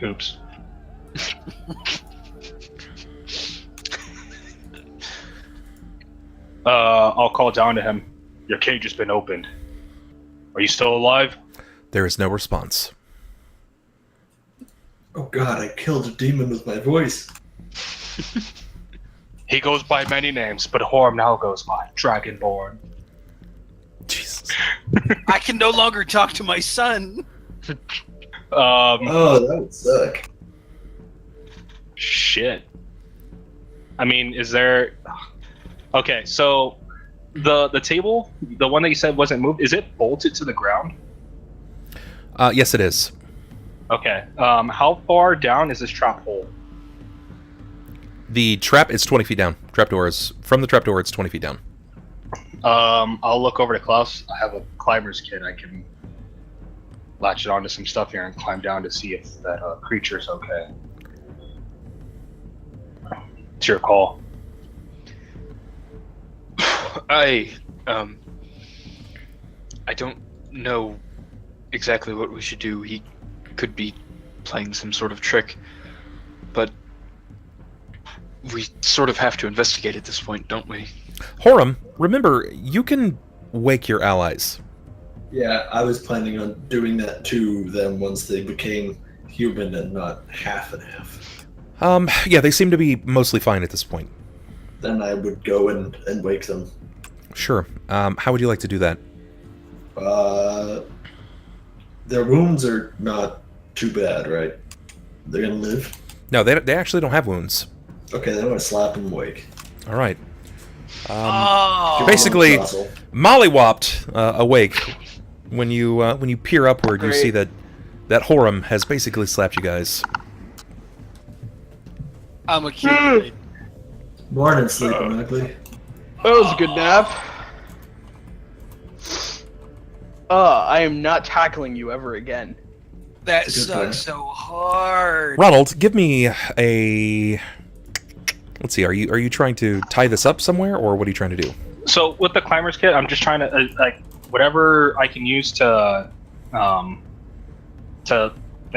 Oops. I'll call down to him. Your cage has been opened. Are you still alive? There is no response. Oh god, I killed a demon with my voice. He goes by many names, but Horam now goes by Dragonborn. Jesus. I can no longer talk to my son. Oh, that would suck. Shit. I mean, is there... Okay, so the table, the one that you said wasn't moved, is it bolted to the ground? Yes, it is. Okay. How far down is this trap hole? The trap is 20 feet down. From the trapdoor, it's 20 feet down. I'll look over to Klaus. I have a climber's kit. I can latch it onto some stuff here and climb down to see if that creature's okay. It's your call. I don't know exactly what we should do. He could be playing some sort of trick, but we sort of have to investigate at this point, don't we? Horam, remember, you can wake your allies. Yeah, I was planning on doing that to them once they became human and not half and half. Yeah, they seem to be mostly fine at this point. Then I would go and wake them. Sure. How would you like to do that? Their wounds are not too bad, right? They're gonna live? No, they actually don't have wounds. Okay, then I'm gonna slap them awake. All right. Oh. You're basically Jostle. mollywopped awake when you peer upward. You Great. see that Horam has basically slapped you guys. I'm accumulated. Morning, sleeping ugly. That was a good nap. I am not tackling you ever again. That It's a good plan. sucks so hard. Ronald, give me a... Let's see, are you trying to tie this up somewhere, or what are you trying to do? So with the climber's kit, I'm just trying to like whatever I can use to I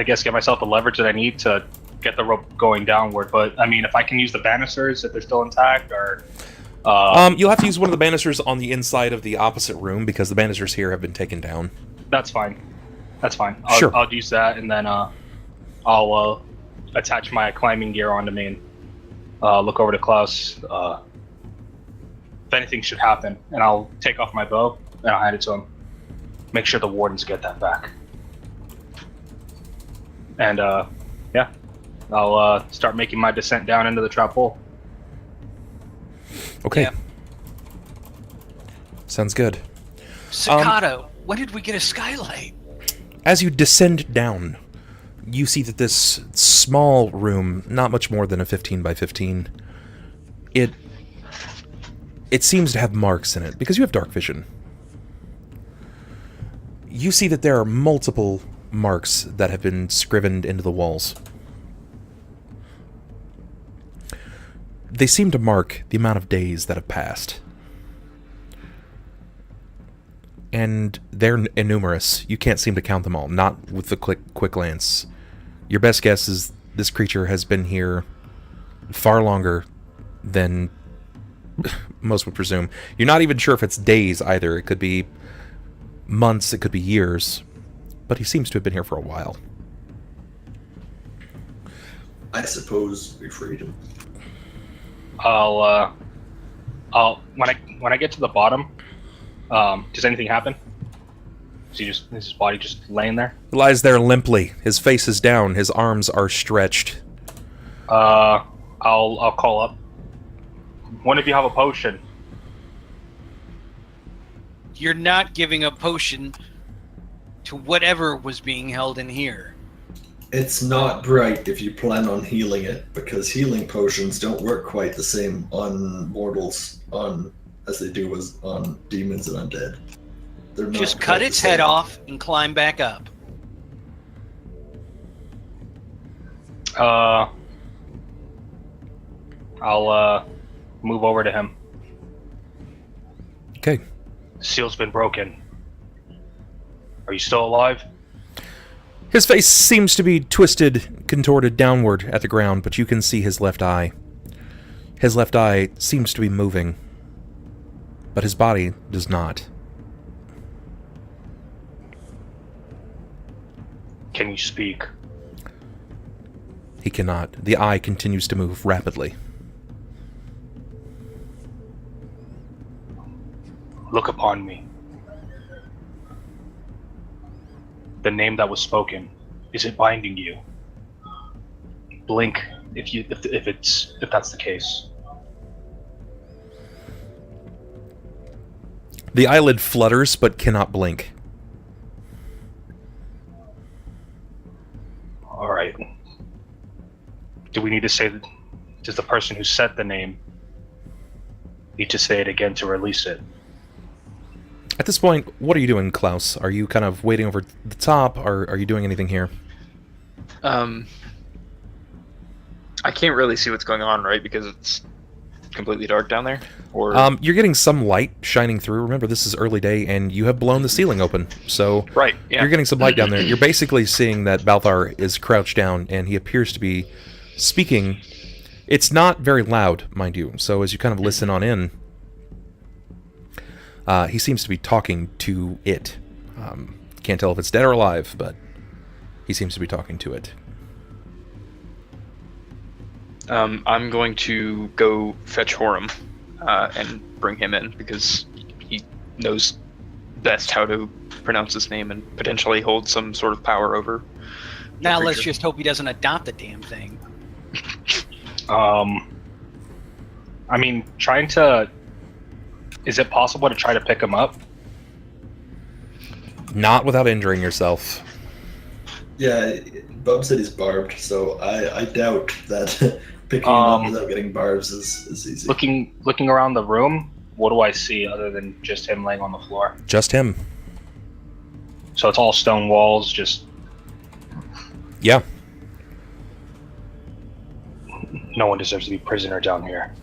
guess get myself the leverage that I need to get the rope going downward. But I mean, if I can use the banisters if they're still intact, or You'll have to use one of the banisters on the inside of the opposite room because the banisters here have been taken down. that's fine. That's fine. Sure. I'll use that, and then I'll attach my climbing gear onto me and look over to Klaus. If anything should happen, and I'll take off my bow and I'll hand it to him. Make sure the wardens get that back. And yeah, I'll start making my descent down into the trap hole. Okay. Yeah. Sounds good. Sakata, when did we get a skylight? As you descend down, you see that this small room, not much more than a 15 by 15, it seems to have marks in it, because you have dark vision. You see that there are multiple marks that have been scrivened into the walls. They seem to mark the amount of days that have passed. And they're numerous. You can't seem to count them all, not with the quick glance. Your best guess is this creature has been here far longer than most would presume. You're not even sure if it's days either. It could be months, it could be years. But he seems to have been here for a while. I suppose we freed him. I'll when I get to the bottom, does anything happen? Is his body just laying there? He lies there limply. His face is down. His arms are stretched. I'll call up. One of you have a potion. You're not giving a potion to whatever was being held in here. It's not bright if you plan on healing it, because healing potions don't work quite the same on mortals as they do on demons and undead. They're not Just quite cut the its same. head off and climb back up. I'll move over to him. Okay. Seal's been broken. Are you still alive? His face seems to be twisted, contorted downward at the ground, but you can see his left eye. His left eye seems to be moving, but his body does not. Can you speak? He cannot. The eye continues to move rapidly. Look upon me. The name that was spoken, is it binding you? Blink if that's the case. The eyelid flutters but cannot blink. All right. Do we need to say? Does the person who set the name need to say it again to release it? At this point, what are you doing, Klaus? Are you kind of waiting over the top, or are you doing anything here? I can't really see what's going on, right? Because it's completely dark down there? Or You're getting some light shining through. Remember, this is early day, and you have blown the ceiling open. So right, yeah. You're getting some light down there. You're basically seeing that Balthar is crouched down, and he appears to be speaking. It's not very loud, mind you. So as you kind of listen on in, he seems to be talking to it. Can't tell if it's dead or alive, but he seems to be talking to it. I'm going to go fetch Horam and bring him in because he knows best how to pronounce his name and potentially hold some sort of power over. Now let's just hope he doesn't adopt the damn thing. I mean, trying to... Is it possible to try to pick him up? Not without injuring yourself. Yeah, Bub said he's barbed, so I doubt that picking him up without getting barbs is easy. Looking around the room, what do I see other than just him laying on the floor? Just him. So it's all stone walls, just... Yeah. No one deserves to be prisoner down here.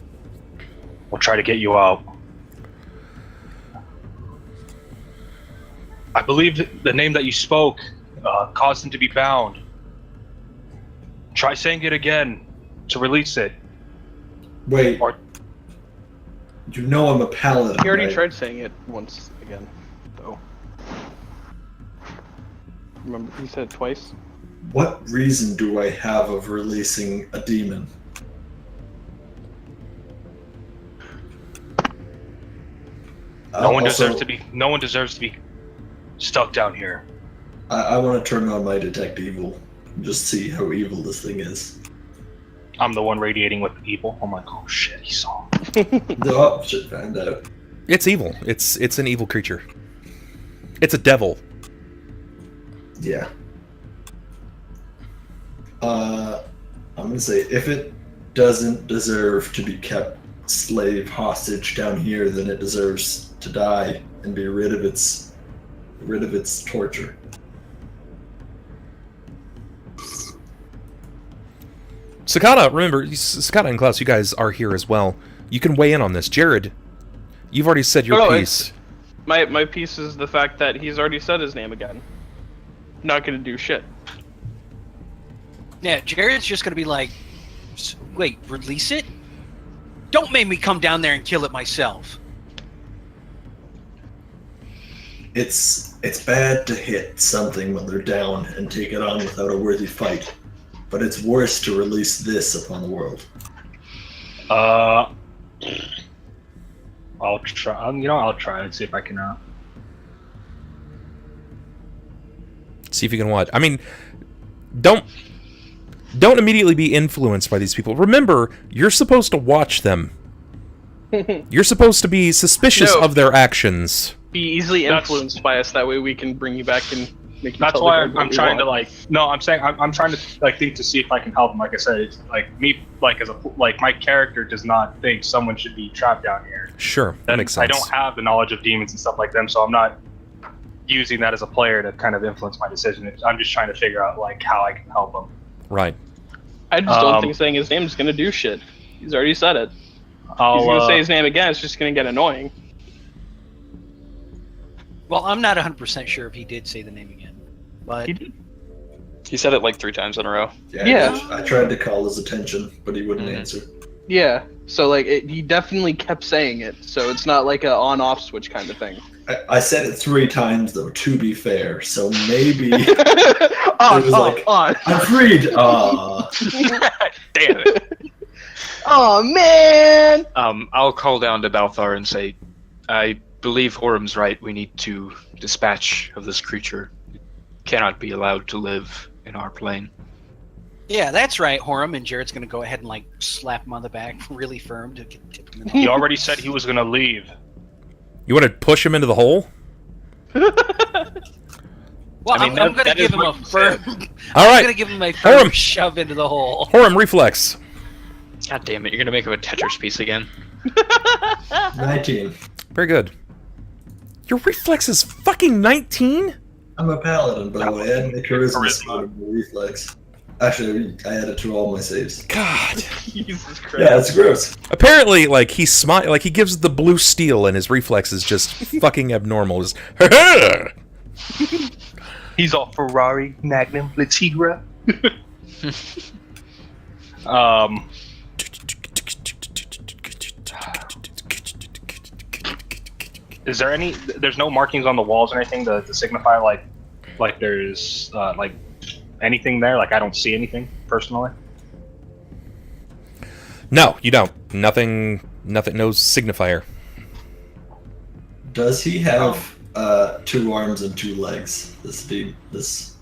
We'll try to get you out. I believe the name that you spoke caused him to be bound. Try saying it again to release it. Wait. Or you know I'm a paladin, He already right? tried saying it once again, though. Remember, he said it twice. What reason do I have of releasing a demon? no one Also, deserves to be stuck down here. I want to turn on my detect evil and just see how evil this thing is. I'm the one radiating with evil. I'm like, oh shit, he saw. Oh, shit, found out. It's evil. It's an evil creature. It's a devil. Yeah. I'm gonna say if it doesn't deserve to be kept slave hostage down here, then it deserves to die and be rid of its torture. Sakata, remember, Sakata and Klaus, you guys are here as well. You can weigh in on this. Jerrod, you've already said your piece. My piece is the fact that he's already said his name again. Not gonna do shit. Yeah, Jared's just gonna be like, wait, release it? Don't make me come down there and kill it myself. It's bad to hit something when they're down and take it on without a worthy fight, but it's worse to release this upon the world. I'll try. I'll try and see if I can. See if you can what? I mean, don't immediately be influenced by these people. Remember, you're supposed to watch them. You're supposed to be suspicious of their actions. Be easily influenced by us. That way we can bring you back and make you. That's tell why the guard I'm what we trying to want. No, I'm saying I'm trying to think to see if I can help him. Like I said, it's like me, my character does not think someone should be trapped down here. Sure, that makes sense. I don't have the knowledge of demons and stuff like them, so I'm not using that as a player to kind of influence my decision. I'm just trying to figure out how I can help him. Right. I just don't think saying his name is gonna do shit. He's already said it. He's gonna say his name again. It's just gonna get annoying. Well, I'm not 100% sure if he did say the name again, but He did. He said it like 3 times in a row. Yeah. I tried to call his attention, but he wouldn't answer. Yeah. So like he definitely kept saying it. So it's not like a on-off switch kind of thing. I said it 3 times though, to be fair. So maybe on, it was like, on. I'm freed. Damn it. Oh man. I'll call down to Balthar and say, I believe Horam's right. We need to dispatch of this creature. It cannot be allowed to live in our plane. Yeah, that's right, Horam. And Jerrod's gonna go ahead and like slap him on the back really firm to tip him in the He already said he was gonna leave. You want to push him into the hole? Well, I mean, I'm going to that give is him what a you firm. said. All I'm right. going to give him a firm Horam. shove into the hole. Horam, reflex. God damn it, you're gonna make him a Tetris piece again. 19. Very good. Your reflex is fucking 19? I'm a paladin, by the way. I had the charisma Charisma. score of my reflex. Actually, I added to all my saves. God. Jesus Christ. Yeah, it's gross. Apparently, like, he he gives the blue steel and his reflex is just fucking abnormal. Just, He's all Ferrari, Magnum, Latigra. Is there any? There's no markings on the walls or anything to signify like there's like anything there. Like I don't see anything personally. No, you don't. Nothing, no signifier. Does he have 2 arms and 2 legs? This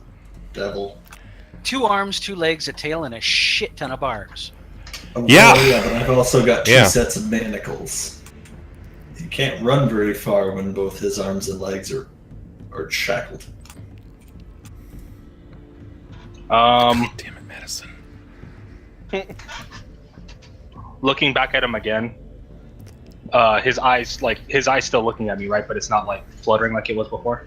devil. 2 arms, 2 legs, a tail, and a shit ton of barbs. Oh, Yeah. well, yeah, but I've also got 2 Yeah. sets of manacles. He can't run very far when both his arms and legs are shackled. Damn it, Madison. Looking back at him again, his eyes still looking at me, right? But it's not like fluttering like it was before.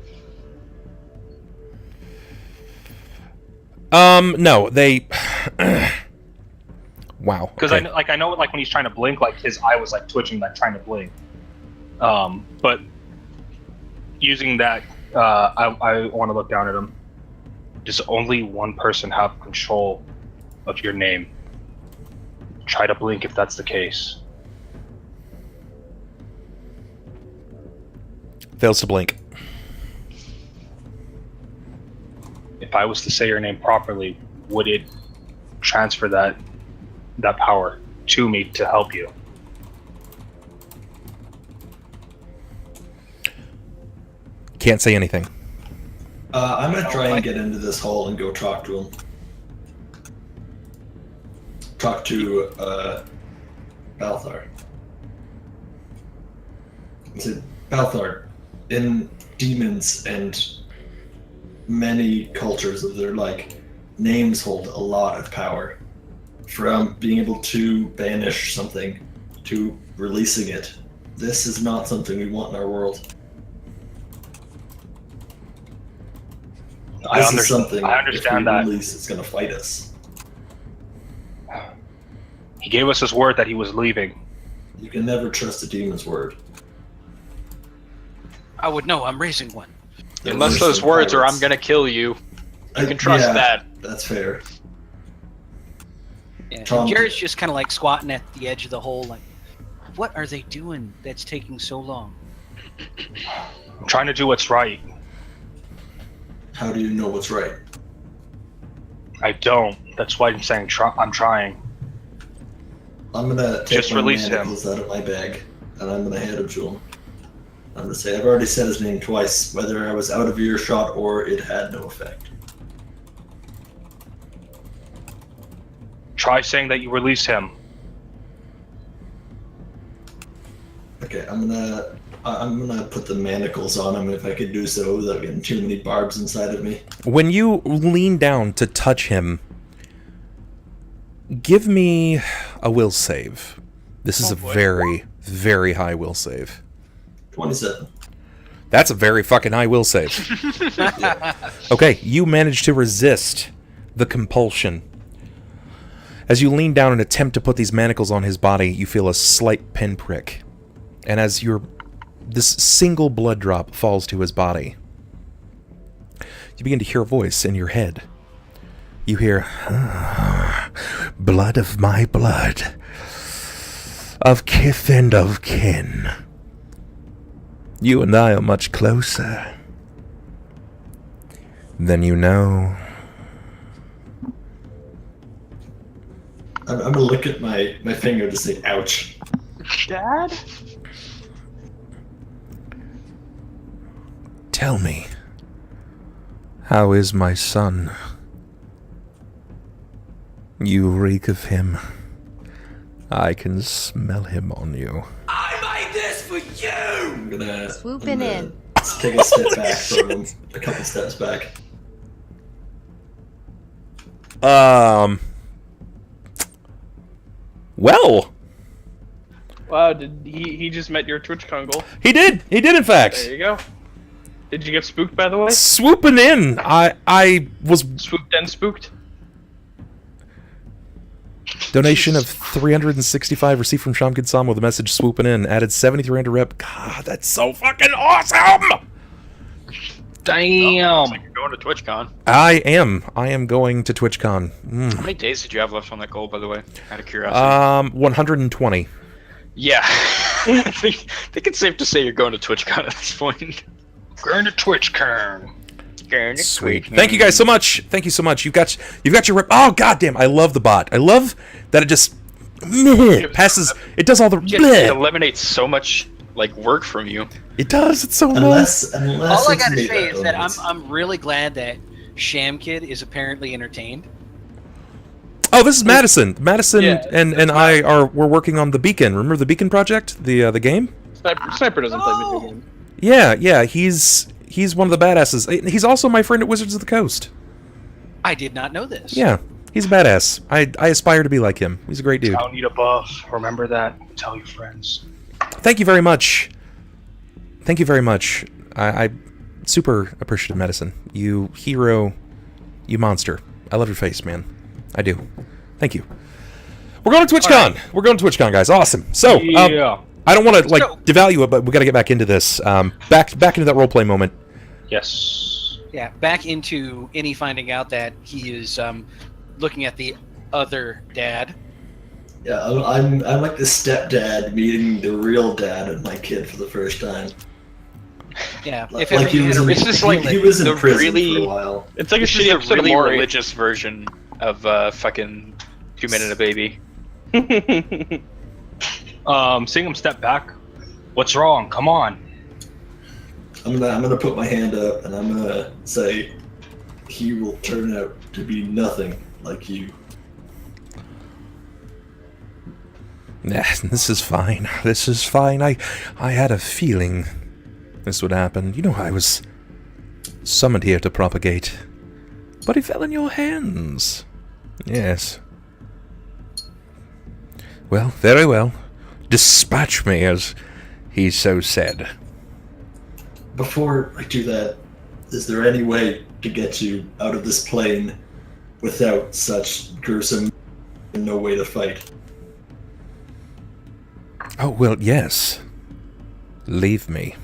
No, they. Wow. Because okay. I know like when he's trying to blink, like his eye was like twitching, like trying to blink. But using that, I want to look down at him. Does only one person have control of your name? Try to blink if that's the case. Fails to blink. If I was to say your name properly, would it transfer that power to me to help you? Can't say anything. I'm gonna try and get into this hole and go talk to him. Talk to Balthar. I said, Balthar, in demons and many cultures of their like, names hold a lot of power. From being able to banish something to releasing it. This is not something we want in our world. This is something, I understand if we that. release, it's going to fight us. He gave us his word that he was leaving. You can never trust a demon's word. I would know. I'm raising one. Unless Worse those than words are pirates. I'm gonna kill you. You can trust Yeah, that. That's fair. Yeah. Tom- Jerrod's just kind of like squatting at the edge of the hole, like, what are they doing that's taking so long? I'm trying to do what's right. How do you know what's right? I don't. That's why I'm saying I'm trying. I'm gonna take Just my release him. manacles out of my bag, and I'm gonna hand him to him. I'm gonna say, I've already said his name twice, whether I was out of earshot or it had no effect. Try saying that you release him. Okay, I'm gonna put the manacles on him if I could do so without getting too many barbs inside of me. When you lean down to touch him, give me a will save. This is a very, very high will save. 27. That's a very fucking high will save. Okay, you manage to resist the compulsion. As you lean down and attempt to put these manacles on his body, you feel a slight pinprick. And as this single blood drop falls to his body, you begin to hear a voice in your head. You hear, blood of my blood, of kith and of kin. You and I are much closer than you know. I'm gonna look at my finger to say, ouch. Dad? Tell me, how is my son? You reek of him. I can smell him on you. I made this for you! I'm gonna Swooping in. take a step back from him, a couple steps back. Well, Wow, did he just met your TwitchCon goal? he did in fact. There you go. Did you get spooked, by the way? Swooping in. I was Swooped and spooked? donation of 365 received from Shamkid Sam with a message swooping in. Added 7,300 rep. God, that's so fucking awesome! Damn! Looks like you're going to TwitchCon. I am going to TwitchCon. How many days did you have left on that goal, by the way? Out of curiosity. 120. Yeah. I think it's safe to say you're going to TwitchCon at this point. Going to TwitchCon. Sweet. Thank you guys so much. Thank you so much. You've got your rep. Oh goddamn! I love the bot. I love that it just passes. It does all the. It eliminates so much like work from you. It does. It's so Unless All I it's gotta me say is that owns it. I'm really glad that Sham Kid is apparently entertained. Oh, this is Madison. Madison Yeah, and I we're working on the Beacon. Remember the Beacon project? The game? Sniper doesn't play video games. Yeah. He's one of the badasses. He's also my friend at Wizards of the Coast. I did not know this. Yeah, he's a badass. I aspire to be like him. He's a great dude. I don't need a buff. Remember that. Tell your friends. Thank you very much. Thank you very much. I super appreciative, Medicine. You hero. You monster. I love your face, man. I do. Thank you. We're going to TwitchCon. Right. We're going to TwitchCon, guys. Awesome. So, Yeah. I don't want to So- devalue it, but we got to get back into this. Back into that roleplay moment. Yes. Yeah, back into any finding out that he is looking at the other dad. Yeah, I'm like the stepdad meeting the real dad of my kid for the first time. Yeah, Like, if ever he he was had a in, reason This is to like feel he it. was in the prison really- for a while. It's like a This is shitty a episode really of Maury. religious version of fucking 2 Minute a Baby. Seeing him step back. What's wrong? Come on. I'm gonna put my hand up and I'm gonna say he will turn out to be nothing like you. Nah, this is fine. This is fine. I had a feeling this would happen. You know, I was summoned here to propagate. But he fell in your hands. Yes. Well, very well. Dispatch me, as he so said. Before I do that, is there any way to get you out of this plane without such gruesome no way to fight? Oh, well, yes. Leave me.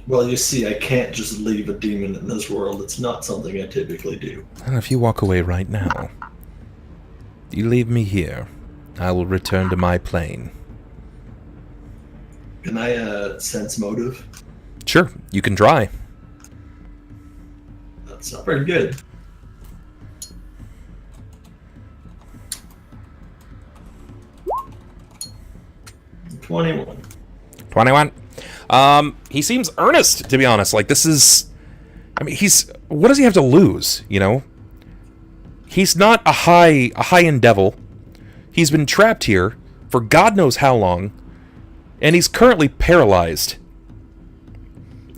Well, you see, I can't just leave a demon in this world. It's not something I typically do. And if you walk away right now, you leave me here, I will return to my plane. Can I sense motive? Sure, you can try. That's not very good. $21. 21. He seems earnest, to be honest. Like, this is... I mean, he's... What does he have to lose, you know? He's not a high-end devil. He's been trapped here for God knows how long, and he's currently paralyzed.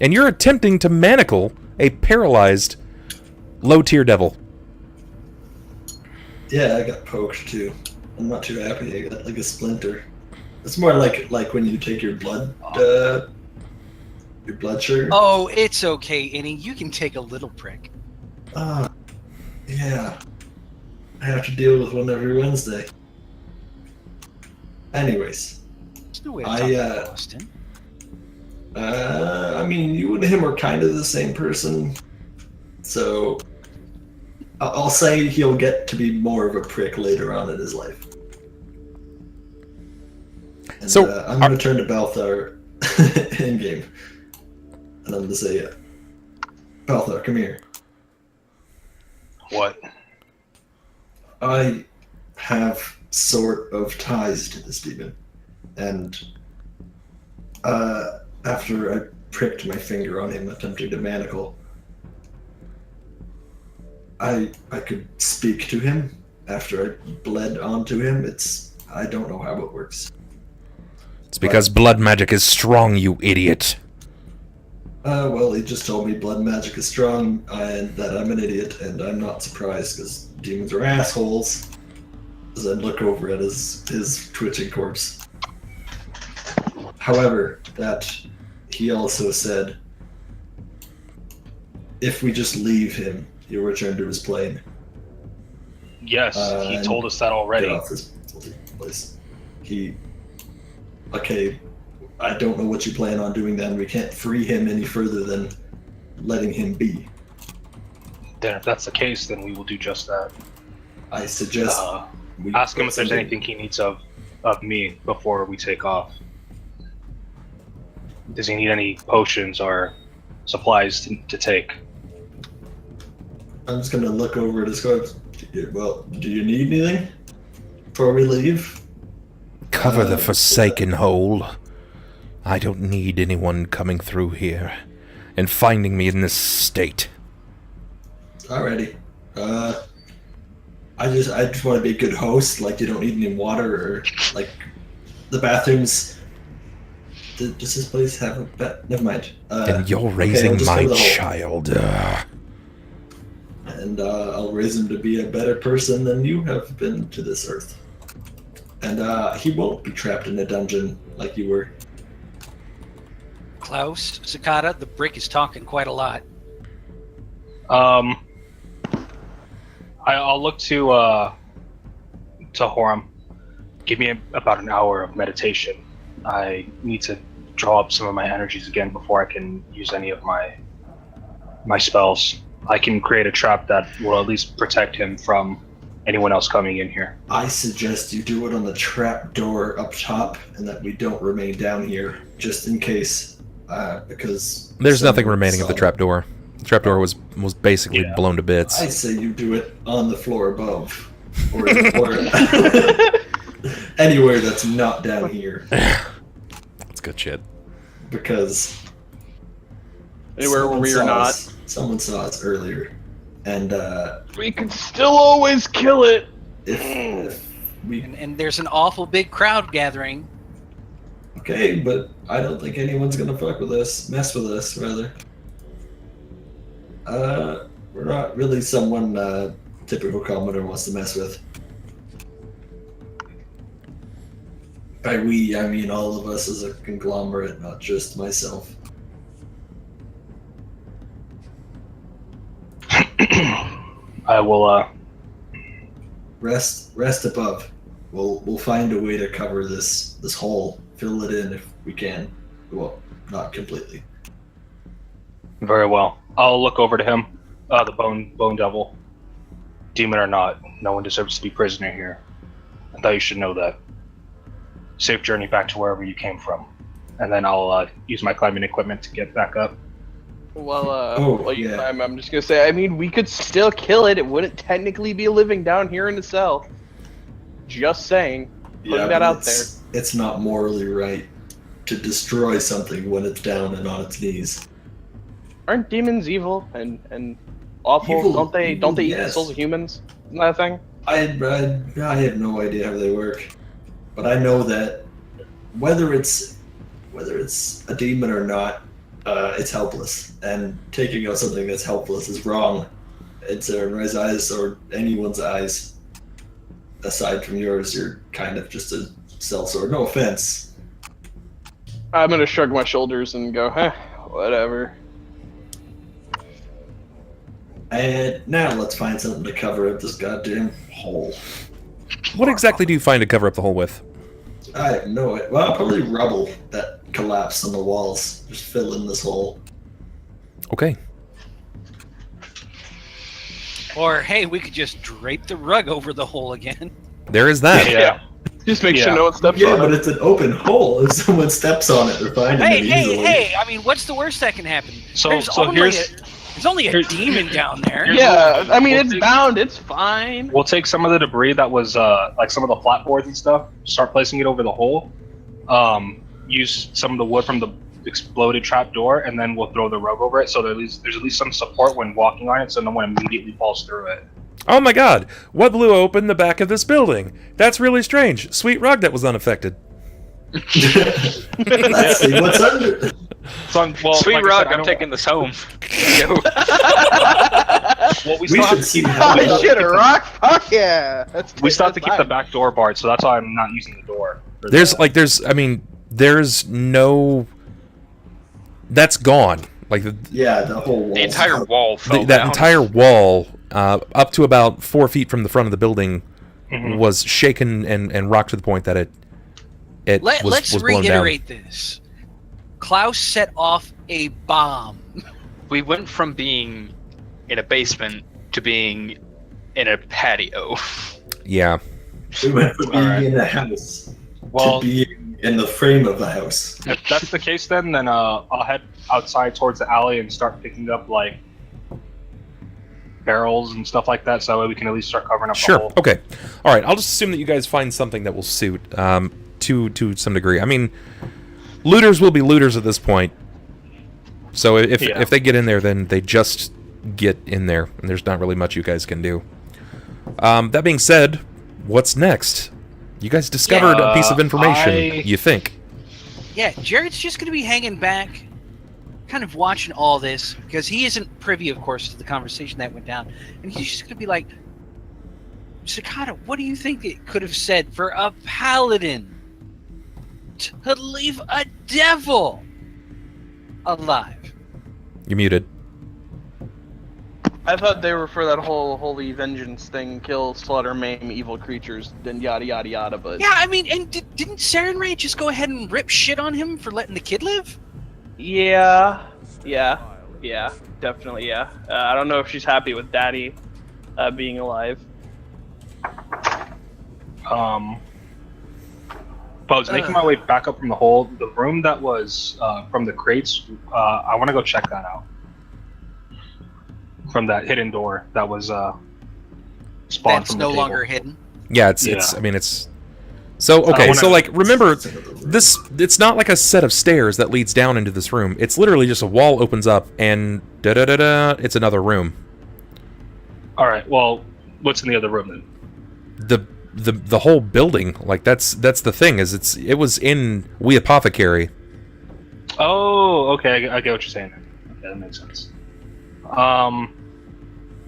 And you're attempting to manacle a paralyzed low-tier devil. Yeah, I got poked too. I'm not too happy. I got like a splinter. It's more like when you take your blood sugar. Oh, it's okay, Innie. You can take a little prick. Yeah. I have to deal with one every Wednesday. Anyways, There's no way to talk about Austin. I mean, you and him are kind of the same person, so I'll say he'll get to be more of a prick later on in his life. And, So, I'm going to turn to Balthar in game, and I'm going to say, Balthar, come here. What? I have sort of ties to this demon, and after I pricked my finger on him attempting to manacle, I could speak to him after I bled onto him. I don't know how it works. It's because blood magic is strong, you idiot. Well, he just told me blood magic is strong and that I'm an idiot, and I'm not surprised because demons are assholes. As I look over at his twitching corpse. However, that he also said, if we just leave him, he'll return to his plane. Yes, he told us that already. Get off this place. Okay, I don't know what you plan on doing then. We can't free him any further than letting him be. Then if that's the case, then we will do just that. I suggest we ask him if there's something- anything he needs of me before we take off. Does he need any potions or supplies to take? I'm just gonna look over at his corpse. Well, do you need anything before we leave? Cover the forsaken hole. I don't need anyone coming through here and finding me in this state. Alrighty. I just want to be a good host. Like, you don't need any water or like the bathrooms. Does this place have a never mind. And you're okay, raising I'll just my go to the hole. child. And I'll raise him to be a better person than you have been to this earth. And he won't be trapped in a dungeon like you were. Klaus, Sakata, the brick is talking quite a lot. I'll look to Horam. Give me about an hour of meditation. I need to draw up some of my energies again before I can use any of my spells. I can create a trap that will at least protect him from anyone else coming in here. I suggest you do it on the trap door up top, and that we don't remain down here, just in case, because... There's nothing remaining of the trapdoor. The trapdoor was basically blown to bits. I say you do it on the floor above, or anywhere that's not down here, That's good shit. because... Anywhere where we are not. Someone saw us earlier, and We can still always kill it. if we... And there's an awful big crowd gathering. Okay, but I don't think anyone's gonna mess with us, rather. We're not really someone typical commoner wants to mess with. By we, I mean all of us as a conglomerate, not just myself. I will Rest above. We'll find a way to cover this hole, fill it in if we can. Well, not completely. very well. I'll look over to him. The bone devil. Demon or not, no one deserves to be prisoner here. I thought you should know that. Safe journey back to wherever you came from. And then I'll use my climbing equipment to get back up. Well, while you yeah. climb, I'm just gonna say, I mean, we could still kill it. It wouldn't technically be living down here in the cell. Just saying. Putting that but out there. It's not morally right to destroy something when it's down and on its knees. Aren't demons evil and awful? Evil, don't they eat the yes. souls of humans? Isn't that a thing? I have no idea how they work, but I know that whether it's a demon or not, it's helpless, and taking out something that's helpless is wrong. It's in my eyes or anyone's eyes. Aside from yours, you're kind of just a sellsword. No offense. I'm gonna shrug my shoulders and go, whatever. And now let's find something to cover up this goddamn hole. What exactly do you find to cover up the hole with? I have no idea. Well, probably rubble that collapsed on the walls. Just fill in this hole. Okay. Or hey, we could just drape the rug over the hole again. There is that. Yeah. Just make sure Yeah. no one steps Yeah, on but it. it's an open hole. If someone steps on it, they're finding Hey, it hey, easily. hey! I mean, what's the worst that can happen? So There's only a demon down there. Yeah, I mean, We'll it's take- bound. It's fine. We'll take some of the debris that was like some of the flatboards and stuff, start placing it over the hole. Use some of the wood from the exploded trap door, and then we'll throw the rug over it, so there's at least some support when walking on it, so no one immediately falls through it. Oh my god, what blew open the back of this building? That's really strange. Sweet rug that was unaffected. Let's see what's under. So, well, Sweet like I rug, said, I I'm don't- taking this home. Yo. Well, we We still have should to see keep how Oh shit, a rock? Fuck yeah! we still have to keep the fine. back door barred, so that's why I'm not using the door. for There's the- there's no... That's gone. Like, Yeah, the whole wall. The entire wall fell that down. entire wall, up to about 4 feet from the front of the building, Mhm. was shaken and rocked to the point that it Let's was blown down. reiterate this. Klaus set off a bomb. We went from being in a basement to being in a patio. Yeah. We went from being Alright. in a house Well, to being in the frame of the house. if that's the case, then I'll head outside towards the alley and start picking up like barrels and stuff like that, so that way we can at least start covering up the Sure. hole. Okay. All right. I'll just assume that you guys find something that will suit to some degree. I mean, looters will be looters at this point. So if they get in there, then they just get in there, and there's not really much you guys can do. That being said, what's next? You guys discovered a piece of information. You think? Yeah, Jerrod's just going to be hanging back, kind of watching all this, because he isn't privy, of course, to the conversation that went down. And he's just going to be like, Sakata, what do you think it could have said for a paladin to leave a devil alive? You're muted. I thought they were for that whole holy vengeance thing, kill, slaughter, maim evil creatures, then yada yada yada. But Yeah, I mean, and didn't Saren Ray just go ahead and rip shit on him for letting the kid live? yeah, definitely, yeah. I don't know if she's happy with Daddy being alive. But I was making my way back up from the hole. The room that was from the crates, I want to go check that out. From that hidden door that was spawned That's from no the table. longer hidden. Yeah, it's Yeah. I mean it's so okay. wanna- So like remember this. It's not like a set of stairs that leads down into this room. It's literally just a wall opens up and da da da da. It's another room. All right. Well, what's in the other room then? The whole building, like that's the thing, is it was in We Apothecary. Oh, okay. I get what you're saying. Okay, that makes sense.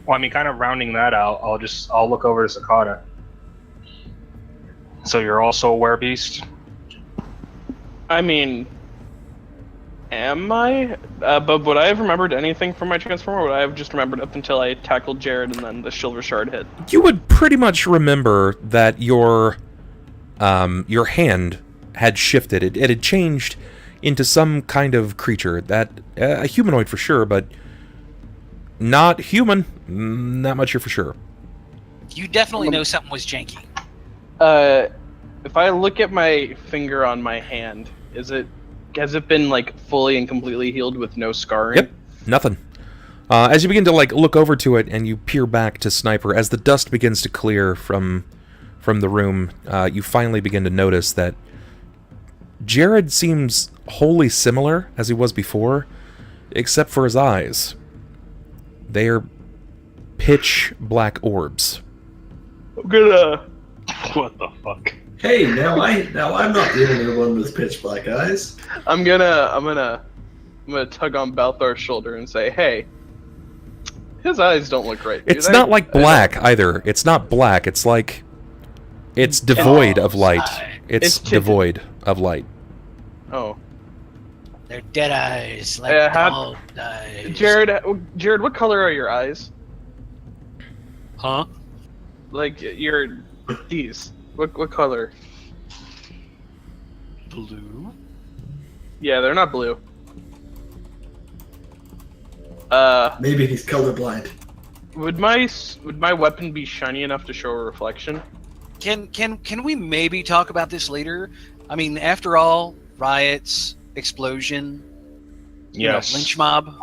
Well, I mean, kind of rounding that out, I'll look over to Sakata. So you're also a werebeast? I mean, am I? But would I have remembered anything from my transform, or would I have just remembered up until I tackled Jerrod and then the silver shard hit? You would pretty much remember that your hand had shifted. It had changed into some kind of creature, that a humanoid for sure, but not human. Not much here for sure. You definitely know something was janky. If I look at my finger on my hand, has it been like fully and completely healed with no scarring? Yep, nothing. As you begin to like look over to it and you peer back to Sniper, as the dust begins to clear from the room, you finally begin to notice that Jerrod seems wholly similar as he was before, except for his eyes. They are pitch black orbs. I'm gonna. What the fuck? Hey, now I'm not the only one with pitch black eyes. I'm gonna tug on Balthar's shoulder and say, "Hey, his eyes don't look right." do It's they?" not like black either. It's not black. It's like it's devoid of light. It's It's tinted. devoid of light. Oh, They're dead eyes, like Yeah, dog eyes. Jerrod, what color are your eyes? Huh? Like these. What color? Blue? Yeah, they're not blue. Maybe he's colorblind. Would my weapon be shiny enough to show a reflection? Can we maybe talk about this later? I mean, after all, riots, explosion, Yes. lynch mob,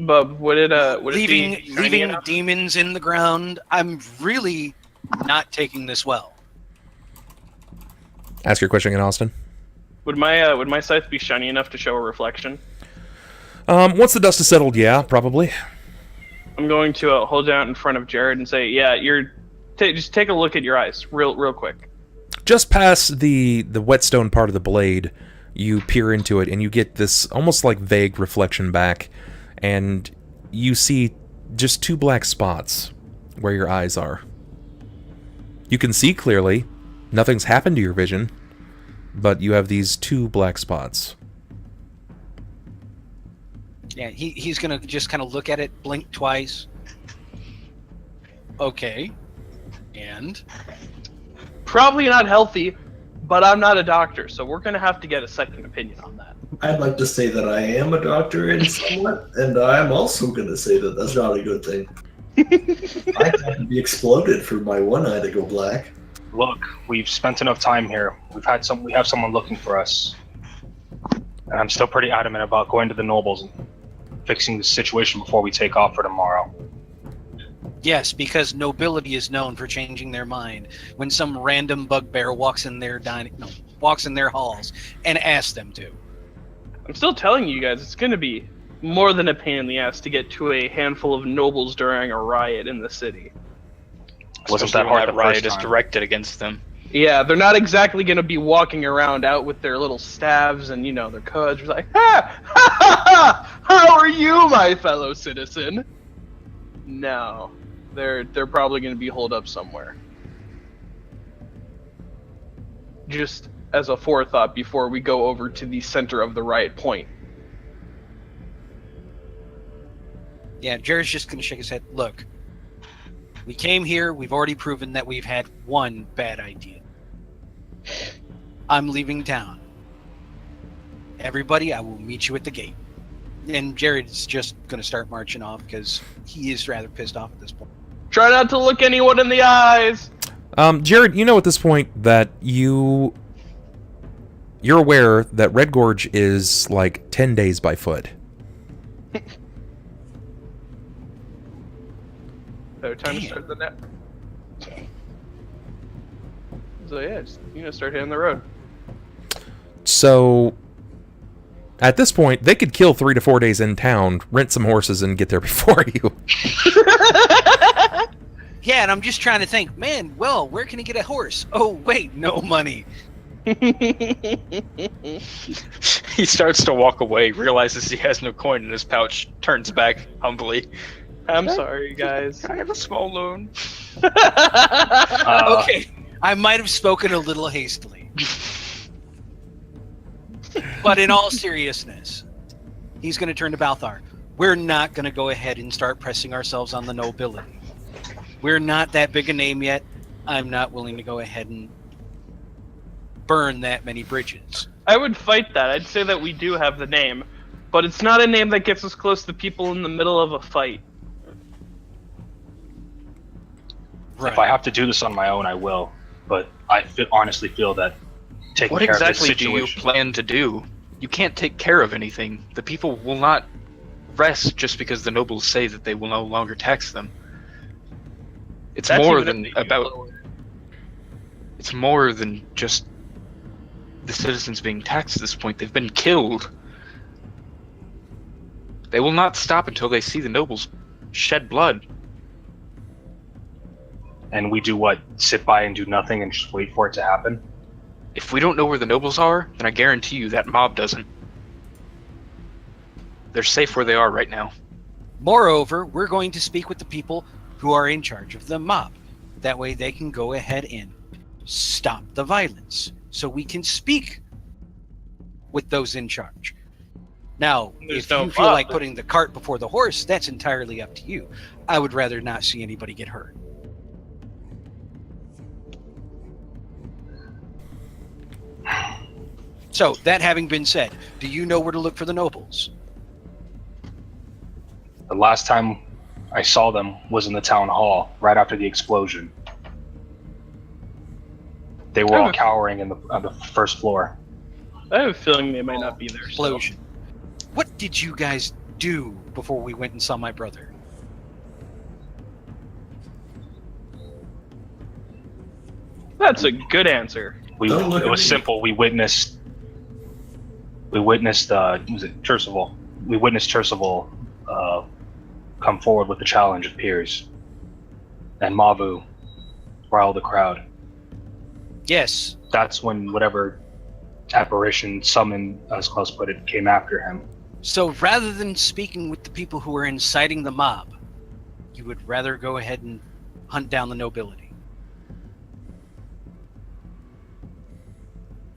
Bub, would it leaving be shiny enough? demons in the ground. I'm really not taking this well. Ask your question again, Austin. Would my scythe be shiny enough to show a reflection? Once the dust is settled, yeah, probably. I'm going to hold it out in front of Jerrod and say, "Yeah, just take a look at your eyes, real quick." Just past the whetstone part of the blade, you peer into it, and you get this almost like vague reflection back, and you see just 2 black spots where your eyes are. You can see clearly. Nothing's happened to your vision, but you have these 2 black spots. Yeah, he's gonna just kind of look at it, blink twice. Okay. And Probably not healthy, but I'm not a doctor, so we're gonna have to get a second opinion on that. I'd like to say that I am a doctor in somewhat, and I'm also going to say that that's not a good thing. I have to be exploded for my one eye to go black. Look, we've spent enough time here. We have someone looking for us. And I'm still pretty adamant about going to the nobles and fixing the situation before we take off for tomorrow. yes, because nobility is known for changing their mind when some random bugbear walks in their halls and asks them to. I'm still telling you guys, it's gonna be more than a pain in the ass to get to a handful of nobles during a riot in the city. Wasn't Especially that hard when the riot first is time. directed against them. Yeah, they're not exactly gonna be walking around out with their little staves and their codes, like, ha ha ha! How are you, my fellow citizen? No, they're probably gonna be holed up somewhere. Just as a forethought before we go over to the center of the riot point. Yeah, Jerrod's just gonna shake his head. Look, we came here. We've already proven that we've had one bad idea. I'm leaving town. Everybody, I will meet you at the gate. And Jerrod's just gonna start marching off because he is rather pissed off at this point. Try not to look anyone in the eyes! Jerrod, you know at this point that you're aware that Red Gorge is like 10 days by foot. So time to start the net. So yeah, just start hitting the road. So, at this point, they could kill 3 to 4 days in town, rent some horses, and get there before you. Yeah, and I'm just trying to think, man, well, where can he get a horse? Oh, wait, no money. He starts to walk away, realizes he has no coin in his pouch, turns back humbly. I'm sorry, guys. I have a small loan. Okay, I might have spoken a little hastily. But in all seriousness, he's going to turn to Balthar. We're not going to go ahead and start pressing ourselves on the nobility. We're not that big a name yet. I'm not willing to go ahead and burn that many bridges. I would fight that. I'd say that we do have the name, but it's not a name that gets us close to people in the middle of a fight. If I have to do this on my own, I will. But I honestly feel that taking What care of this exactly do you situation... plan to do? You can't take care of anything. The people will not rest just because the nobles say that they will no longer tax them. It's That's more even than if they about. lower. It's more than just the citizens being taxed at this point. They've been killed. They will not stop until they see the nobles shed blood. And we do what? Sit by and do nothing and just wait for it to happen? If we don't know where the nobles are, then I guarantee you that mob doesn't. They're safe where they are right now. Moreover, we're going to speak with the people who are in charge of the mob. That way they can go ahead and stop the violence. So we can speak with those in charge. Now, There's if no you feel mob. like putting the cart before the horse, that's entirely up to you. I would rather not see anybody get hurt. So, that having been said, do you know where to look for the nobles? The last time I saw them was in the town hall right after the explosion. They were all cowering on the first floor. I have a feeling they might not be there. Still. Explosion. What did you guys do before we went and saw my brother? That's a good answer. It was simple. We witnessed. Was it Tercival? We witnessed Tercival come forward with the challenge of peers, and Mavu riled the crowd. Yes. That's when whatever apparition summoned, as Klaus put it, came after him. So rather than speaking with the people who are inciting the mob, you would rather go ahead and hunt down the nobility.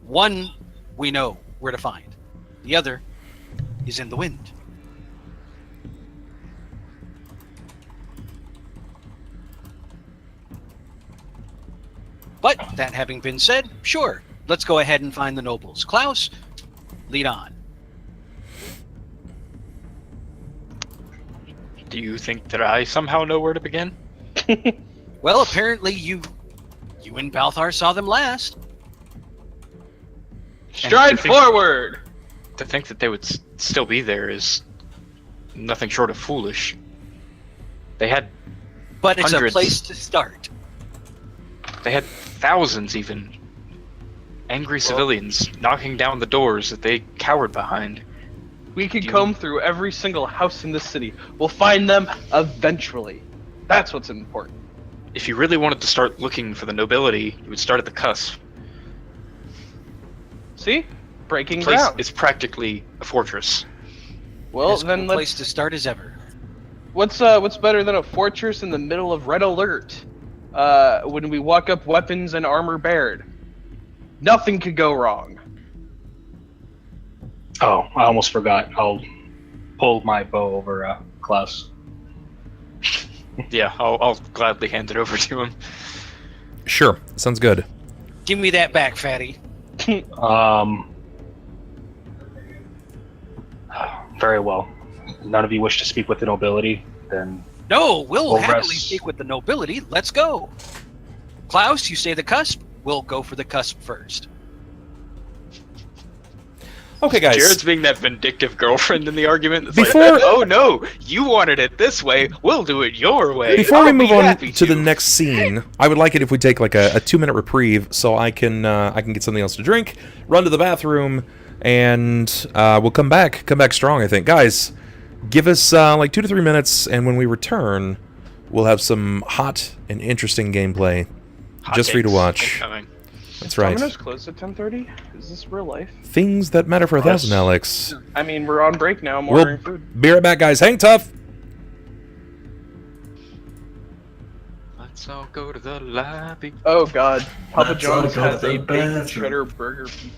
One, we know where to find. The other is in the wind. But that having been said, sure, let's go ahead and find the nobles. Klaus, lead on. Do you think that I somehow know where to begin? Well, apparently you and Balthar saw them last. Stride forward! To think that they would still be there is nothing short of foolish. They had But it's hundreds. a place to start. They had thousands, even. Angry civilians knocking down the doors that they cowered behind. We could comb through every single house in the city. We'll find them eventually. That's what's important. If you really wanted to start looking for the nobility, you would start at the cusp. See? Breaking The place ground. is practically a fortress. Well, As then good a let's... place to start as ever. What's better than a fortress in the middle of red alert? When we walk up weapons and armor bared. Nothing could go wrong. Oh, I almost forgot. I'll pull my bow over Klaus. Yeah, I'll gladly hand it over to him. Sure, sounds good. Give me that back, fatty. Very well. None of you wish to speak with the nobility, then No, we'll We'll happily rest. speak with the nobility. Let's go. Klaus, you say the cusp. We'll go for the cusp first. Okay, guys. Jared's being that vindictive girlfriend in the argument. It's Before- like, oh no, you wanted it this way, we'll do it your way. Before we I'll move be on happy to the next scene, I would like it if we take like a 2-minute reprieve so I can get something else to drink, run to the bathroom, and we'll come back strong, I think. Guys, give us like 2 to 3 minutes, and when we return, we'll have some hot and interesting gameplay Hot just for you to takes watch. incoming. That's right. Domino's closed at 10:30? Is this real life? Things that matter for 1,000, Yes. Alex. I mean, we're on break now. I'm We'll ordering food. be right back, guys. Hang tough. Let's all go to the lobby. Oh god. Papa Let's all John's go to has the a bacon bathroom. cheddar burger pizza.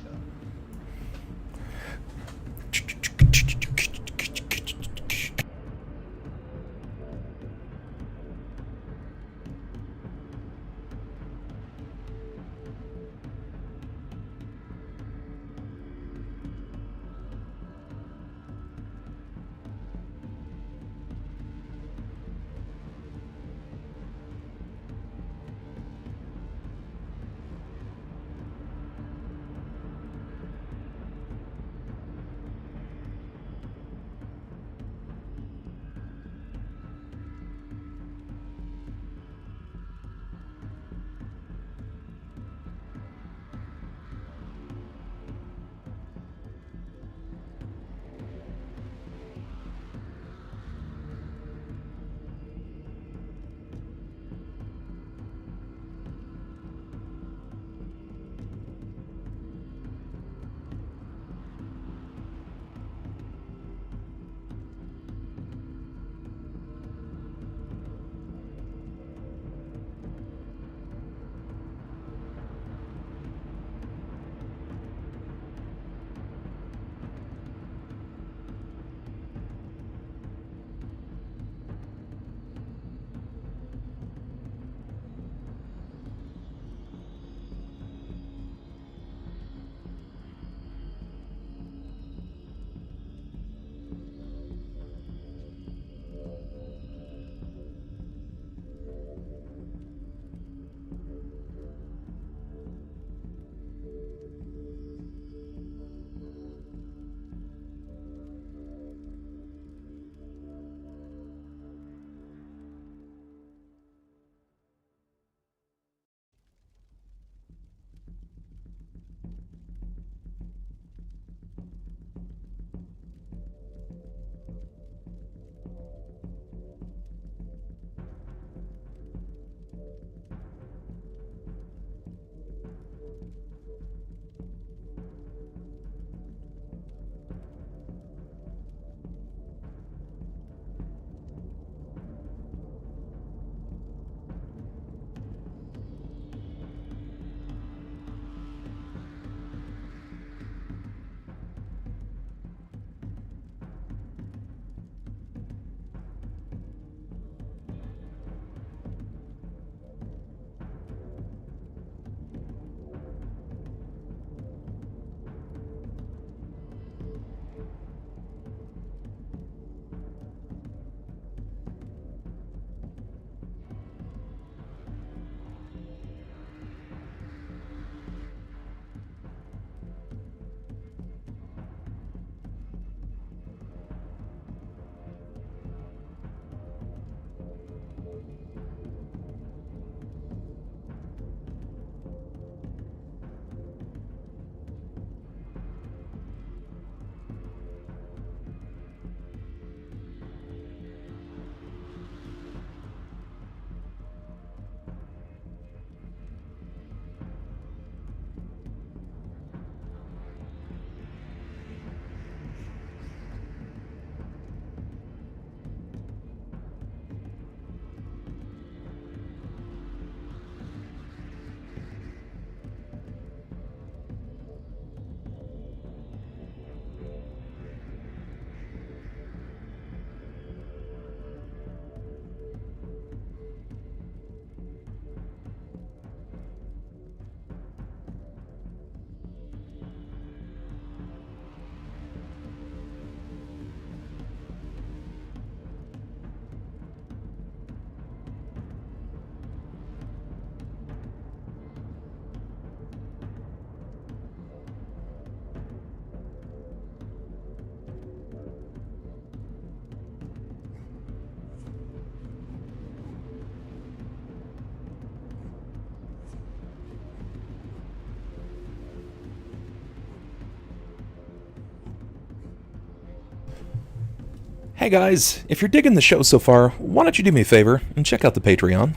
Hey guys, if you're digging the show so far, why don't you do me a favor and check out the Patreon?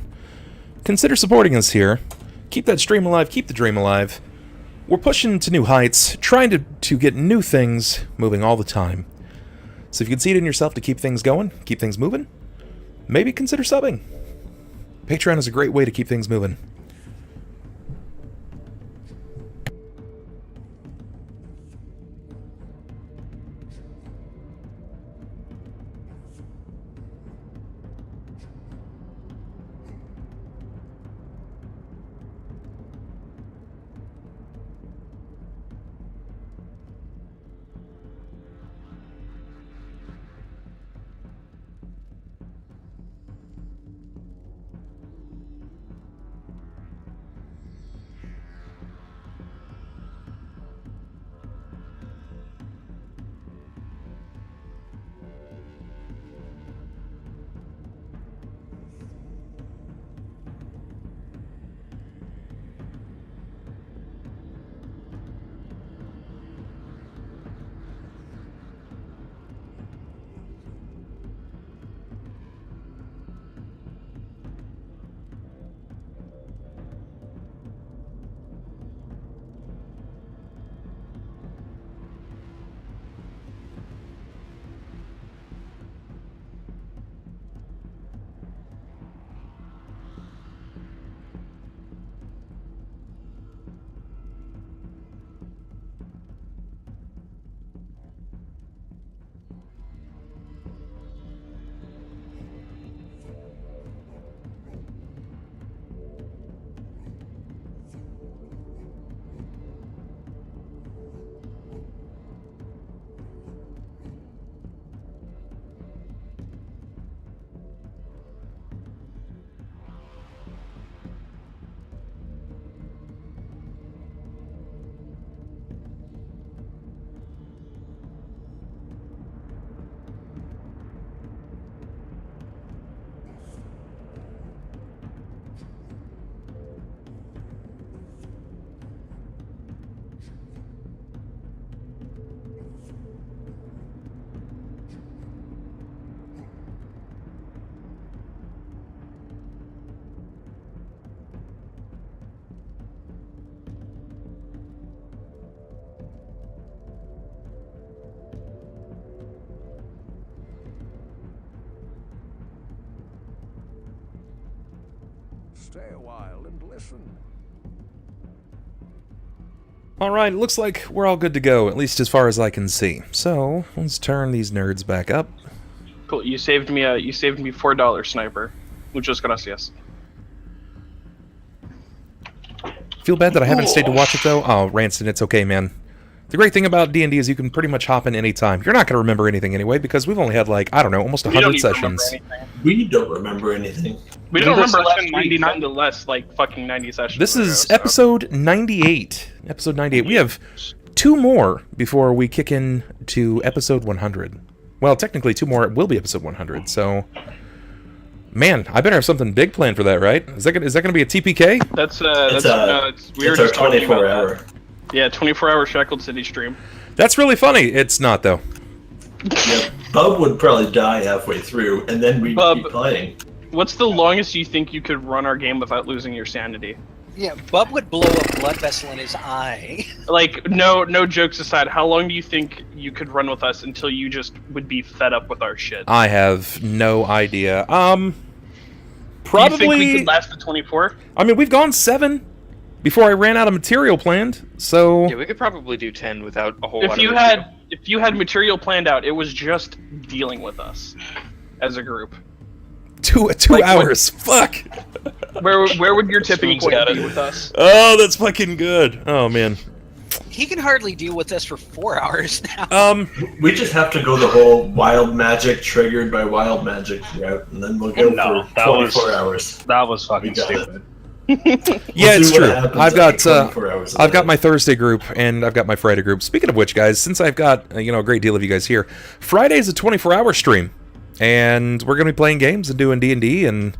Consider supporting us here. Keep that stream alive, keep the dream alive. We're pushing to new heights, trying to get new things moving all the time. So if you can see it in yourself to keep things going, keep things moving, maybe consider subbing. Patreon is a great way to keep things moving. Stay a while and listen. Alright, it looks like we're all good to go, at least as far as I can see. So, let's turn these nerds back up. Cool. You saved me $4, sniper. Muchas gracias. Feel bad that I haven't stayed to watch it though. Oh, Ranston, it's okay, man. The great thing about D&D is you can pretty much hop in any time. You're not going to remember anything anyway, because we've only had, like, I don't know, almost 100 sessions. We don't remember anything. We don't remember last session week, 99. nonetheless, like fucking 90 sessions. This is ago, so. episode 98. Episode 98. We have 2 more before we kick in to episode 100. Well, technically 2 more. It will be episode 100, so... Man, I better have something big planned for that, right? Is that gonna be a TPK? We were It's our just talking about 24-hour. that. Yeah, 24-hour Shackled City stream. That's really funny. It's not, though. Yeah, Bub would probably die halfway through, and then we'd Bub. keep playing. What's the longest you think you could run our game without losing your sanity? Yeah, Bub would blow a blood vessel in his eye. Like, no jokes aside, how long do you think you could run with us until you just would be fed up with our shit? I have no idea. Do Probably... you think we could last the 24? I mean, we've gone 7 before I ran out of material planned, so... Yeah, we could probably do 10 without a whole lot of If you had material planned out, it was just dealing with us as a group. 2 Like, hours. Fuck. Where would your tipping Swings point got be it. with us? Oh, that's fucking good. Oh man. He can hardly deal with us for 4 hours now. We just have to go the whole wild magic triggered by wild magic route, and then we'll go No, for that 24 was- hours. That was fucking We got it. stupid. Yeah, We'll it's see what true. happens I've got after 24 hours of I've got that. my Thursday group and I've got my Friday group. Speaking of which, guys, since I've got a great deal of you guys here, Friday is a 24-hour stream, and we're gonna be playing games and doing D&D and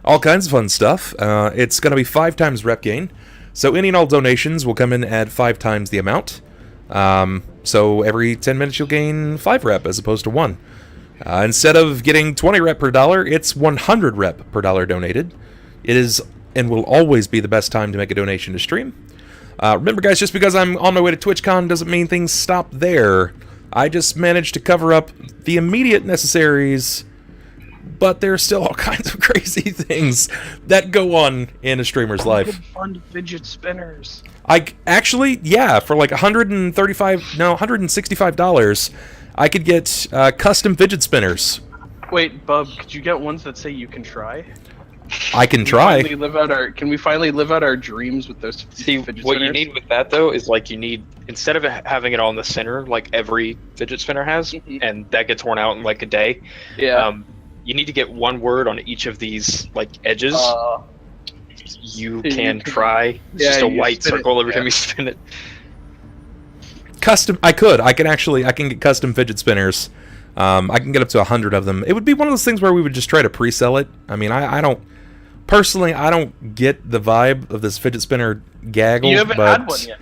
all kinds of fun stuff. It's gonna be 5 times rep gain, so any and all donations will come in at 5 times the amount. So every 10 minutes you'll gain 5 rep as opposed to 1. Instead of getting 20 rep per dollar, it's 100 rep per dollar donated. It is and will always be the best time to make a donation to stream. Remember, guys, just because I'm on my way to TwitchCon doesn't mean things stop there. I just managed to cover up the immediate necessaries, but there's still all kinds of crazy things that go on in a streamer's life. Good fun fidget spinners. Yeah, for like $165, I could get custom fidget spinners. Wait, Bub, could you get ones that say you can try? I can try. Can we finally live out our dreams with those fidget What you spinners? need with that though is like you need, instead of having it all in the center like every fidget spinner has, and that gets worn out in like a day. Yeah. You need to get one word on each of these like edges. You can try. It's just a white circle every time you spin it. Custom. I can get custom fidget spinners. I can get up to 100 of them. It would be one of those things where we would just try to pre-sell it. I mean, I don't get the vibe of this fidget spinner gaggle. You haven't had one yet.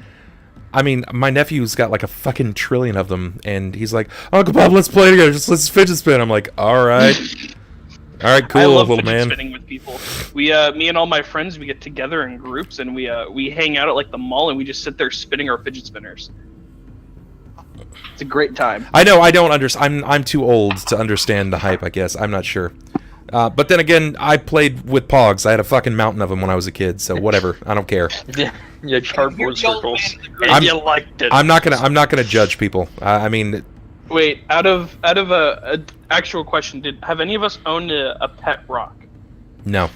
I mean, my nephew's got like a fucking trillion of them, and he's like, "Uncle Bob, let's play together. Let's fidget spin." I'm like, "All right, cool, I love little fidget man." spinning with people. Me and all my friends, we get together in groups, and we hang out at like the mall, and we just sit there spinning our fidget spinners. It's a great time. I know. I don't understand. I'm too old to understand the hype. I guess I'm not sure. But then again, I played with Pogs. I had a fucking mountain of them when I was a kid. So whatever. I don't care. Yeah, cardboard You're the old circles. man in the group. And you liked it. I'm not gonna judge people. I mean, Wait, out of a actual question, have any of us owned a pet rock? no.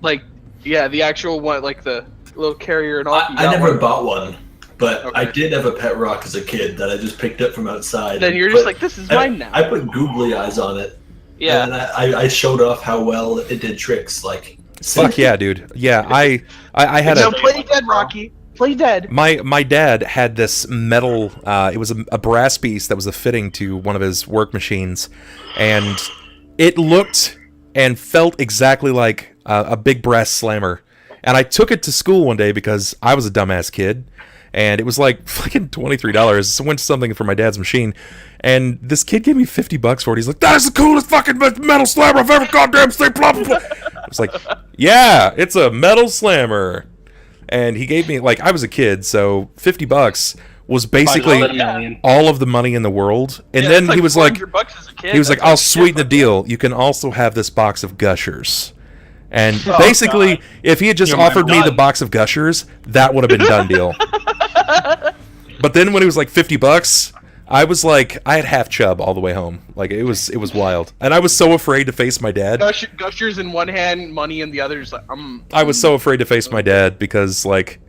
Like, yeah, the actual one, like the little carrier and all. I never bought one, but Okay. I did have a pet rock as a kid that I just picked up from outside. Then and you're just put- like, this is mine now. I put googly eyes on it. Yeah. And I showed off how well it did tricks. Like, Fuck yeah, dude. Yeah, I had Now a. play dead, Rocky. Play dead. My dad had this metal. It was a brass piece that was a fitting to one of his work machines, and it looked and felt exactly like a big brass slammer. And I took it to school one day because I was a dumbass kid, and it was like fucking $23. So I went to something for my dad's machine, and this kid gave me $50 for it. He's like, "That is the coolest fucking metal slammer I've ever goddamn seen." Blah blah blah. I was like, "Yeah, it's a metal slammer." And he gave me, like, I was a kid, so $50 was basically all of the money in the world. And Yeah, then it's like he was like, $400 as a kid. he was like, That's "I'll like sweeten the shit. deal. You can also have this box of Gushers." And Oh, basically, God. if he had just You're offered me done. the box of Gushers, that would have been done deal. But then when it was like $50, I was like, I had half chub all the way home. Like it was wild, and I was so afraid to face my dad. Gushers in one hand, money in the other. Just like, I was so afraid to face my dad because like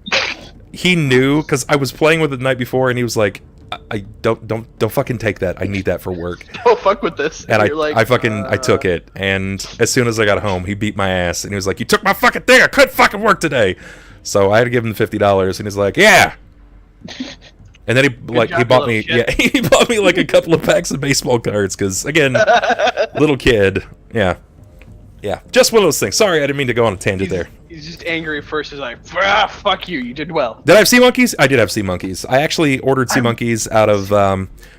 he knew, because I was playing with it the night before, and he was like, I don't fucking take that. I need that for work. don't fuck with this. And you're like, I took it, and as soon as I got home, he beat my ass, and he was like, "You took my fucking thing. I couldn't fucking work today." So I had to give him the $50, and he's like, "Yeah." And then he job, bought you me little shit. he bought me like a couple of packs of baseball cards because again, little kid, yeah, just one of those things. Sorry, I didn't mean to go on a tangent there. He's just angry at first. He's like, fuck you. You did well. Did I have sea monkeys? I did have sea monkeys. I actually ordered sea monkeys out of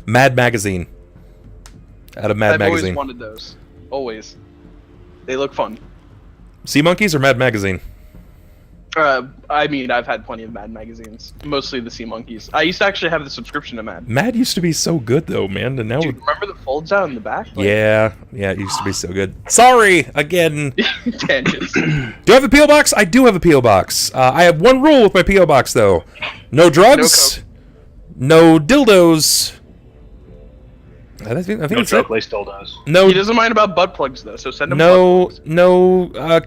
Mad Magazine. I've Magazine. always wanted those. Always. They look fun. Sea monkeys or Mad Magazine? I mean, I've had plenty of Mad magazines. Mostly the Sea Monkeys. I used to actually have the subscription to Mad. Mad used to be so good though, man. And now, Dude, remember the folds out in the back? Like, yeah, it used to be so good. Sorry again. tangents. Do I have a PO box? I do have a PO box. I have one rule with my PO box though: no drugs, no dildos. I think No that's it. joke, they still does. No, He doesn't mind about butt plugs though, so send him butt plugs. no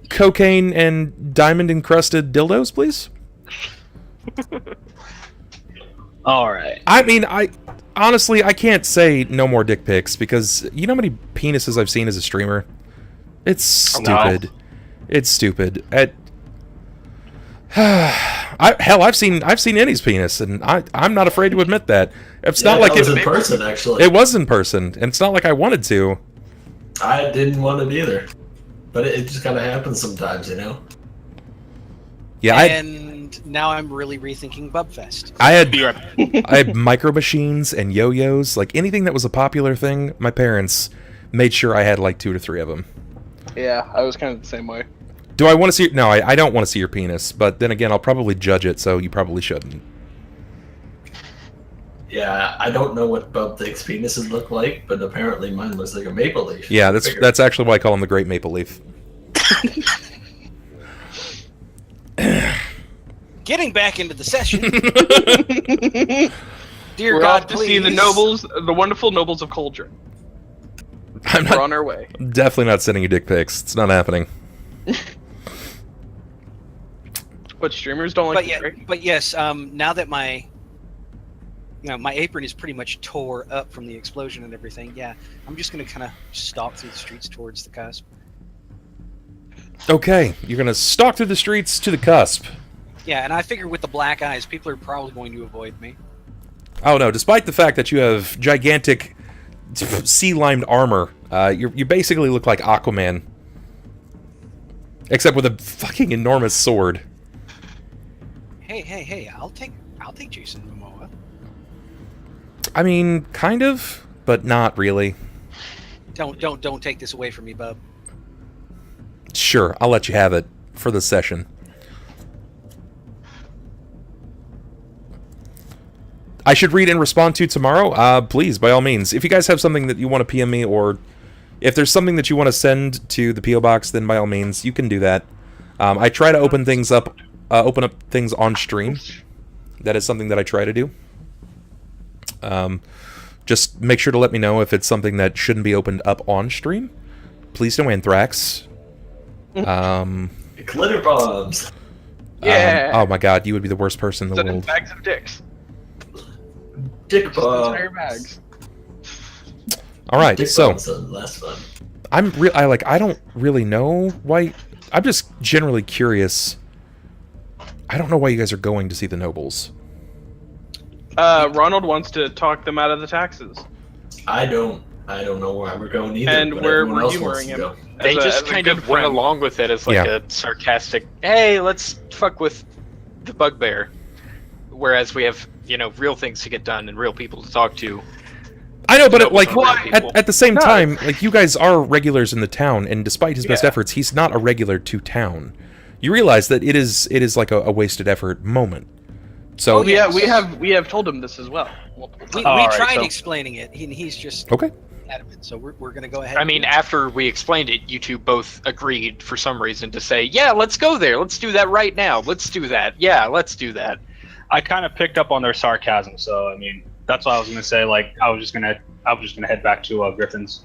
cocaine and diamond encrusted dildos, please. All right. I mean, honestly, I can't say no more dick pics because you know how many penises I've seen as a streamer? It's stupid. No. It's stupid. I've seen Eddie's penis, and I'm not afraid to admit that. It's not like it was in person, actually. It was in person, and it's not like I wanted to. I didn't want it either, but it just kind of happens sometimes, you know. Yeah, And and now I'm really rethinking Bubfest. I had Be right back. I had micro machines and yo-yos, like anything that was a popular thing. My parents made sure I had like 2 to 3 of them. Yeah, I was kind of the same way. Do I want to see? No, I don't want to see your penis. But then again, I'll probably judge it, so you probably shouldn't. Yeah, I don't know what Bub thinks penises look like, but apparently mine looks like a maple leaf. Yeah, Bigger. that's actually why I call him the Great Maple Leaf. Getting back into the session. Dear We're God, off to see the please. nobles, the wonderful nobles of Cauldron. I'm We're not, on our way. definitely not sending you dick pics. It's not happening. But streamers don't like to trick. But yes, now that my apron is pretty much tore up from the explosion and everything, yeah, I'm just gonna kind of stalk through the streets towards the cusp. Okay, you're gonna stalk through the streets to the cusp. Yeah, and I figure with the black eyes, people are probably going to avoid me. Oh no! Despite the fact that you have gigantic sea-limed armor, you basically look like Aquaman, except with a fucking enormous sword. Hey! I'll take Jason Momoa. I mean, kind of, but not really. Don't take this away from me, bub. Sure, I'll let you have it for the session. I should read and respond to tomorrow? Please, by all means. If you guys have something that you want to PM me, or if there's something that you want to send to the P.O. Box, then by all means, you can do that. I try to open up things on stream. That is something that I try to do. Just make sure to let me know if it's something that shouldn't be opened up on stream. Please no anthrax. Glitter bombs. Yeah. Oh my god, you would be the worst person in the Sending world. bags of dicks. Dick Entire bombs. bags. Alright, Dick so bombs are less fun. I don't really know why. I'm just generally curious. I don't know why you guys are going to see the nobles. Ronald wants to talk them out of the taxes. I don't know why we're going either. And but we're everyone else wants humoring to him. go. They As just a kind good of went friend. along with it as like Yeah. a sarcastic, hey, let's fuck with the bugbear. Whereas we have, real things to get done and real people to talk to. I know, but Nobles are real why? people. at the same No. time, like, you guys are regulars in the town, and despite his best Yeah. efforts, he's not a regular to town. You realize that it is like a wasted effort moment. So Oh yeah, we have told him this as well. We Alright, tried so- explaining it, and he's just okay. adamant. So we're gonna go ahead. I mean, after we explained it, you two both agreed for some reason to say, yeah, let's go there. Let's do that right now. Let's do that. Yeah, let's do that. I kind of picked up on their sarcasm, so I mean, that's what I was gonna say. Like, I was just gonna head back to Griffin's.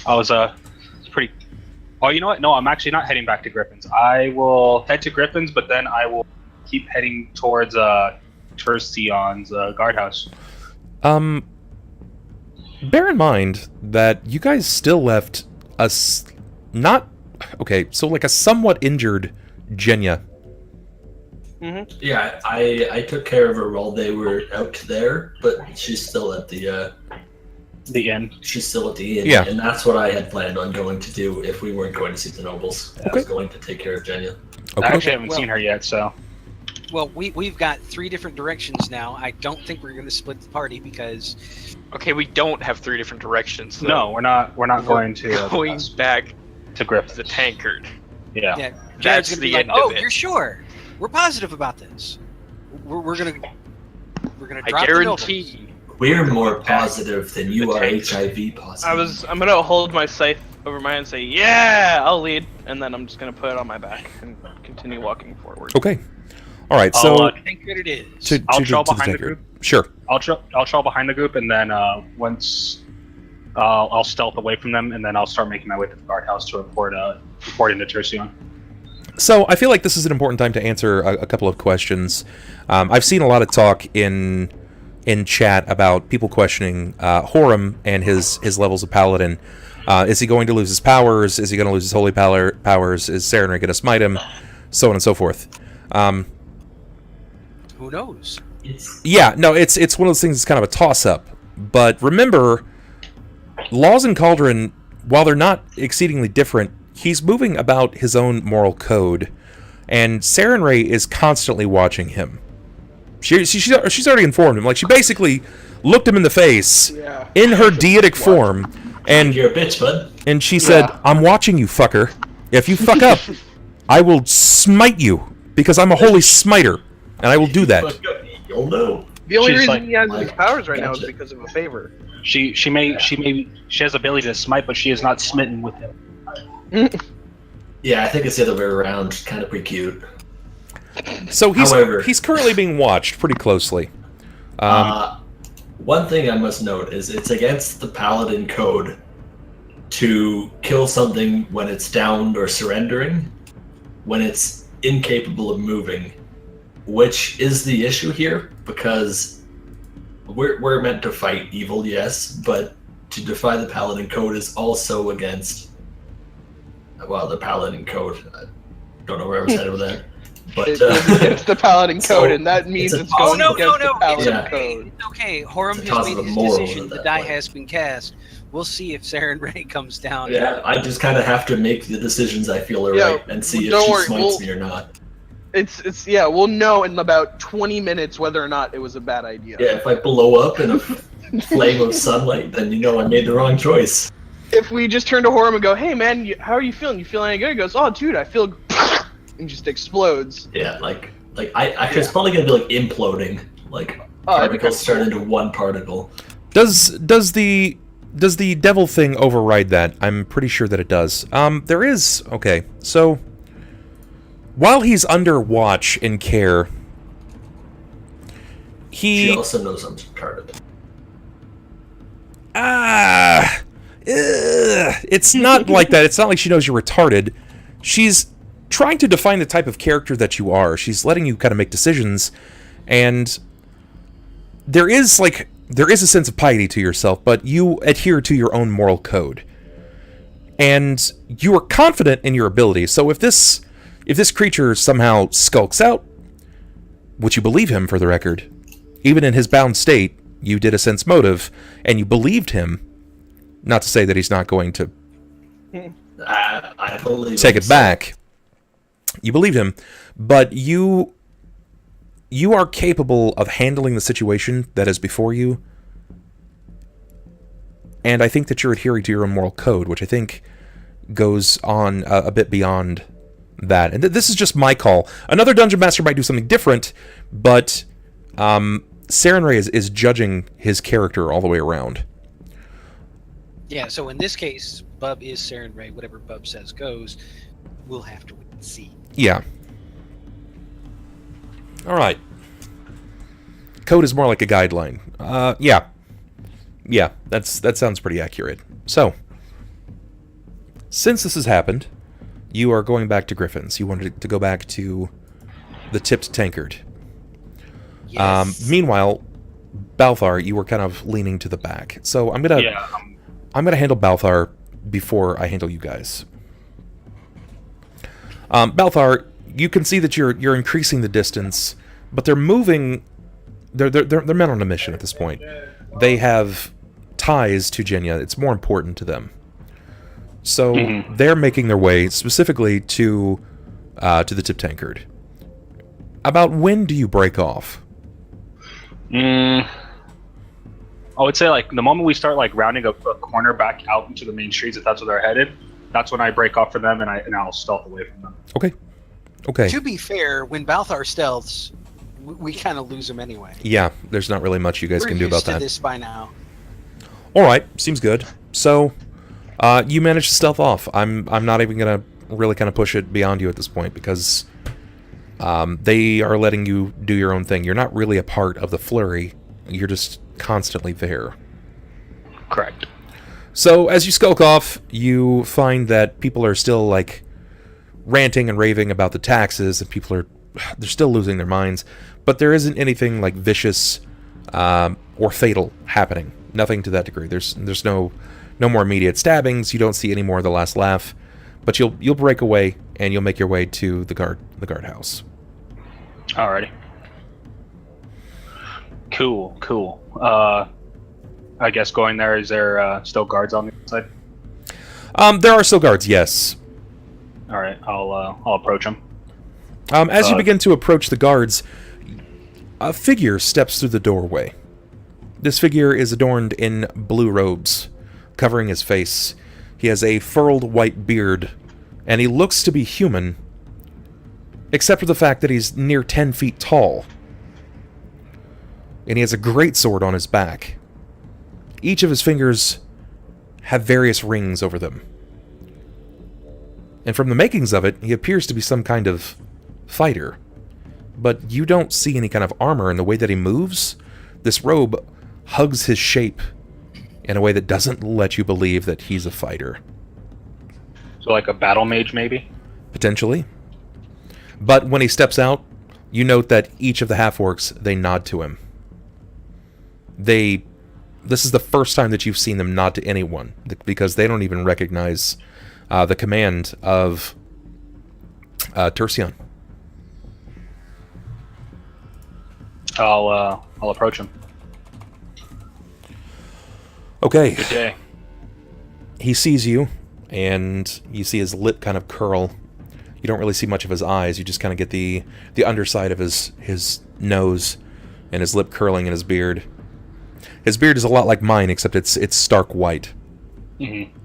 I was pretty. Oh, you know what? No, I'm actually not heading back to Griffin's. I will head to Griffin's, but then I will keep heading towards Tercion's guardhouse. Bear in mind that you guys still left us not okay. So like a somewhat injured Jenya. Yeah, I took care of her while they were out there, but she's still at the end. She's still at the inn, Yeah. and that's what I had planned on going to do if we weren't going to see the nobles. I was Okay. going to take care of Jenya. I Okay. actually haven't seen her yet, so well, we've got 3 different directions now. I don't think we're gonna split the party because Okay, we don't have 3 different directions. Though. no, we're not going to going back to to Griffin's. the tankard. Yeah. yeah, That's Jared's gonna be the like, end of "Oh, it. you're sure? We're positive about this. We're gonna I drop guarantee. We're more positive than you The are tank. HIV positive. I'm gonna hold my scythe over my head and say, yeah, I'll lead, and then I'm just gonna put it on my back and continue walking forward. Okay. All right. So I'll, I think that it is. I'll trail the behind the tanker. group. Sure. I'll trail behind the group, and then once I'll stealth away from them, and then I'll start making my way to the guardhouse to report into Tercion. So I feel like this is an important time to answer a couple of questions. I've seen a lot of talk in chat about people questioning Horam and his levels of paladin. Is he going to lose his powers? Is he going to lose his holy powers? Is Sarenrae going to smite him? So on and so forth. Who knows? Yeah, no, it's one of those things that's kind of a toss-up. But remember, Laws in Cauldron, while they're not exceedingly different, he's moving about his own moral code. and Saren Ray is constantly watching him. She's already informed him. Like, she basically looked him in the face in her deitic form, and You're a bitch, bud. And she said, "I'm watching you, fucker. If you fuck up, I will smite you, because I'm a holy smiter, and I will do that." You'll know. The only She's reason he has like, his powers right now is gotcha. because of a favor. She has ability to smite, but she is not smitten with him. Yeah, I think it's the other way around. Kind of pretty cute. So However- he's currently being watched pretty closely. One thing I must note is it's against the Paladin code to kill something when it's downed or surrendering, when it's incapable of moving, which is the issue here, because we're meant to fight evil, yes, but to defy the Paladin code is also against, well, the Paladin code. I don't know where I was headed with that. But It's the Paladin so code, and that means it's a it's going no, against no, the Paladin Yeah. code. It's okay. Horam It's a has made positive his moral decision. at The that die point. has been cast. We'll see if Saren Ray comes down. yeah, I just kind of have to make the decisions I feel are Yeah, right and see if don't she worry, smites me or not. It's we'll know in about 20 minutes whether or not it was a bad idea. Yeah, if I blow up in a flame of sunlight, then you know I made the wrong choice. If we just turn to Horam and go, "Hey man, how are you feeling? You feeling any good?" He goes, "Oh dude, I feel," and just explodes. Yeah, like it's probably gonna be like imploding, like that'd be particles kinda turn into one particle. Does the devil thing override that? I'm pretty sure that it does. There is... Okay, so... While he's under watch and care, She also knows I'm retarded. It's not like that. It's not like she knows you're retarded. She's trying to define the type of character that you are. She's letting you kind of make decisions, and there is a sense of piety to yourself, but you adhere to your own moral code. And you are confident in your ability. So if this creature somehow skulks out, which you believe him for the record, even in his bound state, you did a sense motive, and you believed him. Not to say that he's not going to I believe take him, it so- back. You believed him, but you are capable of handling the situation that is before you. And I think that you're adhering to your own moral code, which I think goes on a bit beyond that. And this is just my call. Another dungeon master might do something different, but Saren Ray is judging his character all the way around. Yeah, so in this case, Bub is Saren Ray. Whatever Bub says goes. We'll have to wait and see. Yeah. All right. Code is more like a guideline. Yeah. Yeah, that sounds pretty accurate. So, since this has happened, you are going back to Griffin's. You wanted to go back to the tipped tankard. Yes. Meanwhile, Balthar, you were kind of leaning to the back. So I'm gonna handle Balthar before I handle you guys. Balthar, you can see that you're increasing the distance, but they're moving. They're men on a mission at this point. They have ties to Genya. It's more important to them. So they're making their way specifically to the tip tankard. About when do you break off? I would say like the moment we start like rounding a corner back out into the main streets, if that's where they're headed, that's when I break off from them and I'll stealth away from them. Okay. Okay. To be fair, when Balthar stealths, we kind of lose him anyway. Yeah, there's not really much you guys can do about We're used to that. this by now. All right, seems good. So, you managed to stealth off. I'm not even gonna really kind of push it beyond you at this point because they are letting you do your own thing. You're not really a part of the flurry. You're just constantly there. Correct. So as you skulk off, you find that people are still like ranting and raving about the taxes, and they're still losing their minds. But there isn't anything like vicious or fatal happening. Nothing to that degree. There's no more immediate stabbings. You don't see any more of the last laugh. But you'll break away and you'll make your way to the guardhouse. Alrighty. Cool. I guess going there, is there still guards on the outside? There are still guards, yes. Alright, I'll approach them. As you begin to approach the guards, a figure steps through the doorway. This figure is adorned in blue robes, covering his face. He has a furled white beard, and he looks to be human, except for the fact that he's near 10 feet tall. And he has a greatsword on his back. Each of his fingers have various rings over them. And from the makings of it, he appears to be some kind of fighter. But you don't see any kind of armor in the way that he moves. This robe hugs his shape in a way that doesn't let you believe that he's a fighter. So like a battle mage, maybe? Potentially. But when he steps out, you note that each of the half-orcs, they nod to him. This is the first time that you've seen them nod to anyone, because they don't even recognize the command of Tercion. I'll approach him. Okay. Good day. He sees you, and you see his lip kind of curl. You don't really see much of his eyes. You just kind of get the underside of his nose and his lip curling and his beard. His beard is a lot like mine, except it's stark white. Mm-hmm.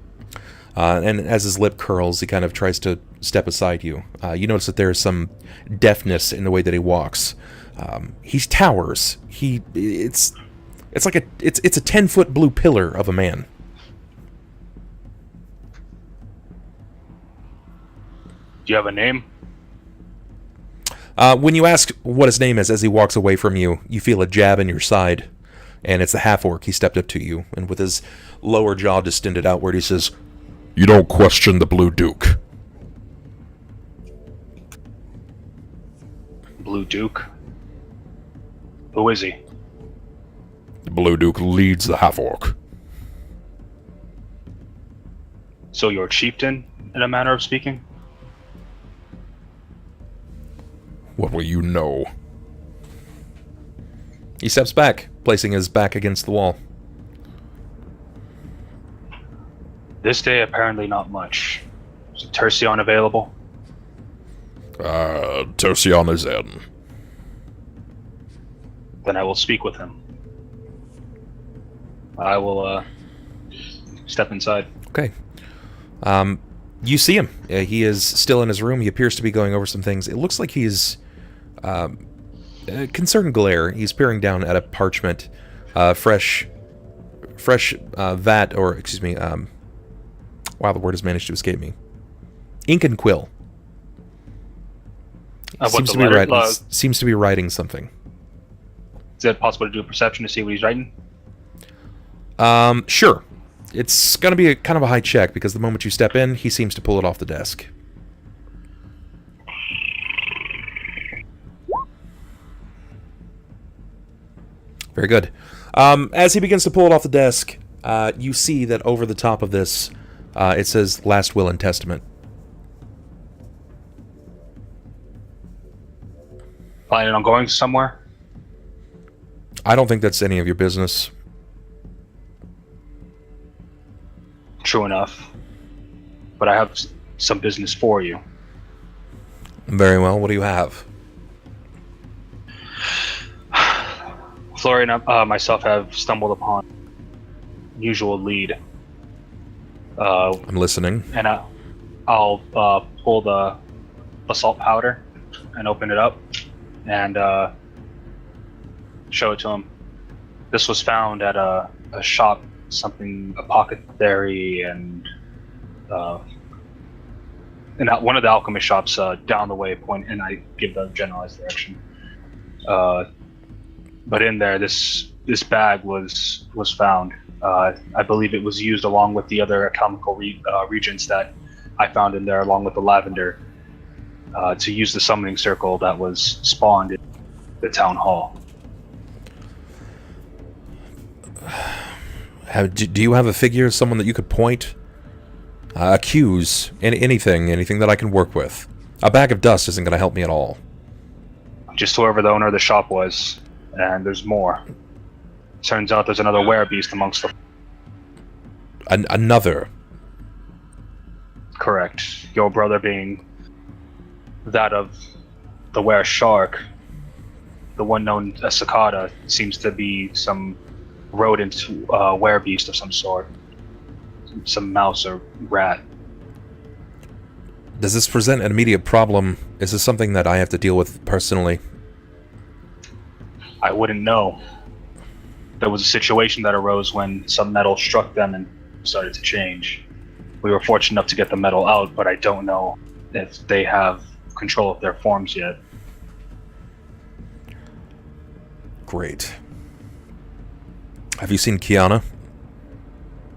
And as his lip curls, he kind of tries to step aside you. You notice that there's some deftness in the way that he walks. He towers. It's a 10-foot blue pillar of a man. Do you have a name? When you ask what his name is as he walks away from you, you feel a jab in your side, and it's the half-orc. He stepped up to you, and with his lower jaw distended outward, he says, "You don't question the Blue Duke." Blue Duke? Who is he? The Blue Duke leads the half-orc. So you're a chieftain, in a manner of speaking? What will you know? He steps back, placing his back against the wall. This day, apparently not much. Is Tercion available? Tercion is in. Then I will speak with him. I will, step inside. Okay. You see him. He is still in his room. He appears to be going over some things. It looks like he's concerned glare. He's peering down at a parchment, fresh vat, or excuse me. Wow, the word has managed to escape me. Ink and quill. Seems to be writing something. Is it possible to do a perception to see what he's writing? Sure. It's going to be kind of a high check, because the moment you step in, he seems to pull it off the desk. Very good. As he begins to pull it off the desk, you see that over the top of this, it says Last Will and Testament. Planning on going somewhere? I don't think that's any of your business. True enough. But I have some business for you. Very well. What do you have? Florian and myself have stumbled upon usual lead. I'm listening. And I'll pull the assault powder and open it up and show it to him. This was found at a shop, apothecary, and one of the alchemist shops down the way. And I give the generalized direction. But in there, this bag was found. I believe it was used along with the other alchemical reagents that I found in there, along with the lavender, to use the summoning circle that was spawned in the town hall. Do you have a figure, someone that you could point, accuse, anything that I can work with? A bag of dust isn't going to help me at all. Just whoever the owner of the shop was, and there's more. Turns out there's another werebeast amongst them. Another? Correct. Your brother being that of the were shark, the one known as Sakata, seems to be some rodent, werebeast of some sort. Some mouse or rat. Does this present an immediate problem? Is this something that I have to deal with personally? I wouldn't know. There was a situation that arose when some metal struck them and started to change. We were fortunate enough to get the metal out, but I don't know if they have control of their forms yet. Great. Have you seen Kiana?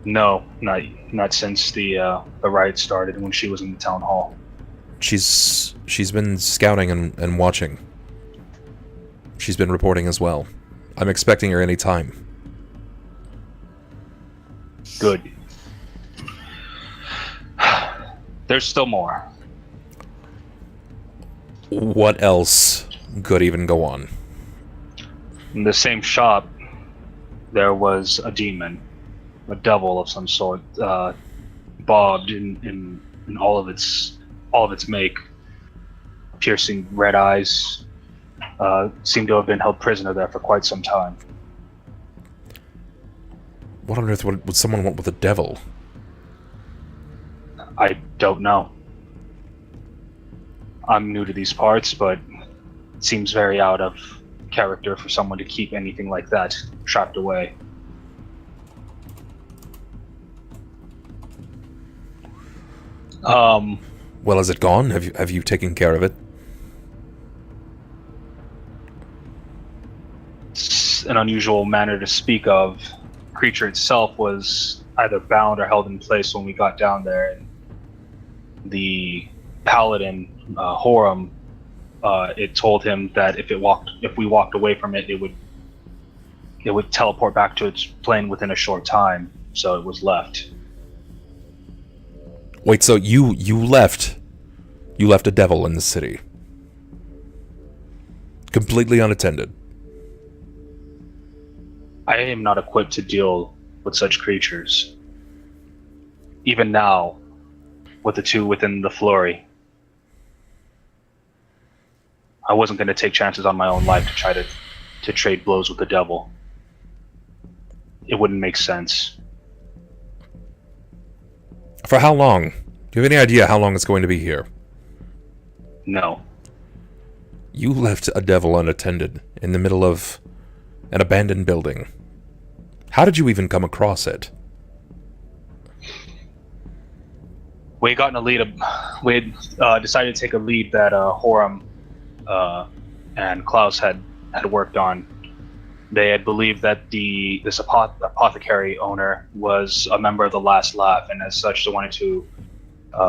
No, not since the riot started when she was in the town hall. She's been scouting and watching. She's been reporting as well. I'm expecting her any time. Good. There's still more. What else could even go on? In the same shop, there was a demon, a devil of some sort, bobbed in all of its make, piercing red eyes. Seemed to have been held prisoner there for quite some time. What on earth would someone want with a devil? I don't know. I'm new to these parts, but it seems very out of character for someone to keep anything like that trapped away. Well, is it gone? Have you taken care of it? It's an unusual manner to speak of. The creature itself was either bound or held in place when we got down there. And the paladin, Horam, it told him that if we walked away from it, it would teleport back to its plane within a short time. So it was left. Wait, so you left a devil in the city, completely unattended? I am not equipped to deal with such creatures. Even now, with the two within the flurry, I wasn't going to take chances on my own life to try to trade blows with the devil. It wouldn't make sense. For how long? Do you have any idea how long it's going to be here? No. You left a devil unattended in the middle of an abandoned building. How did you even come across it? We had gotten a lead. We had decided to take a lead that Horam and Klaus had worked on. They had believed that this apothecary owner was a member of the Last Laugh, and as such, they wanted to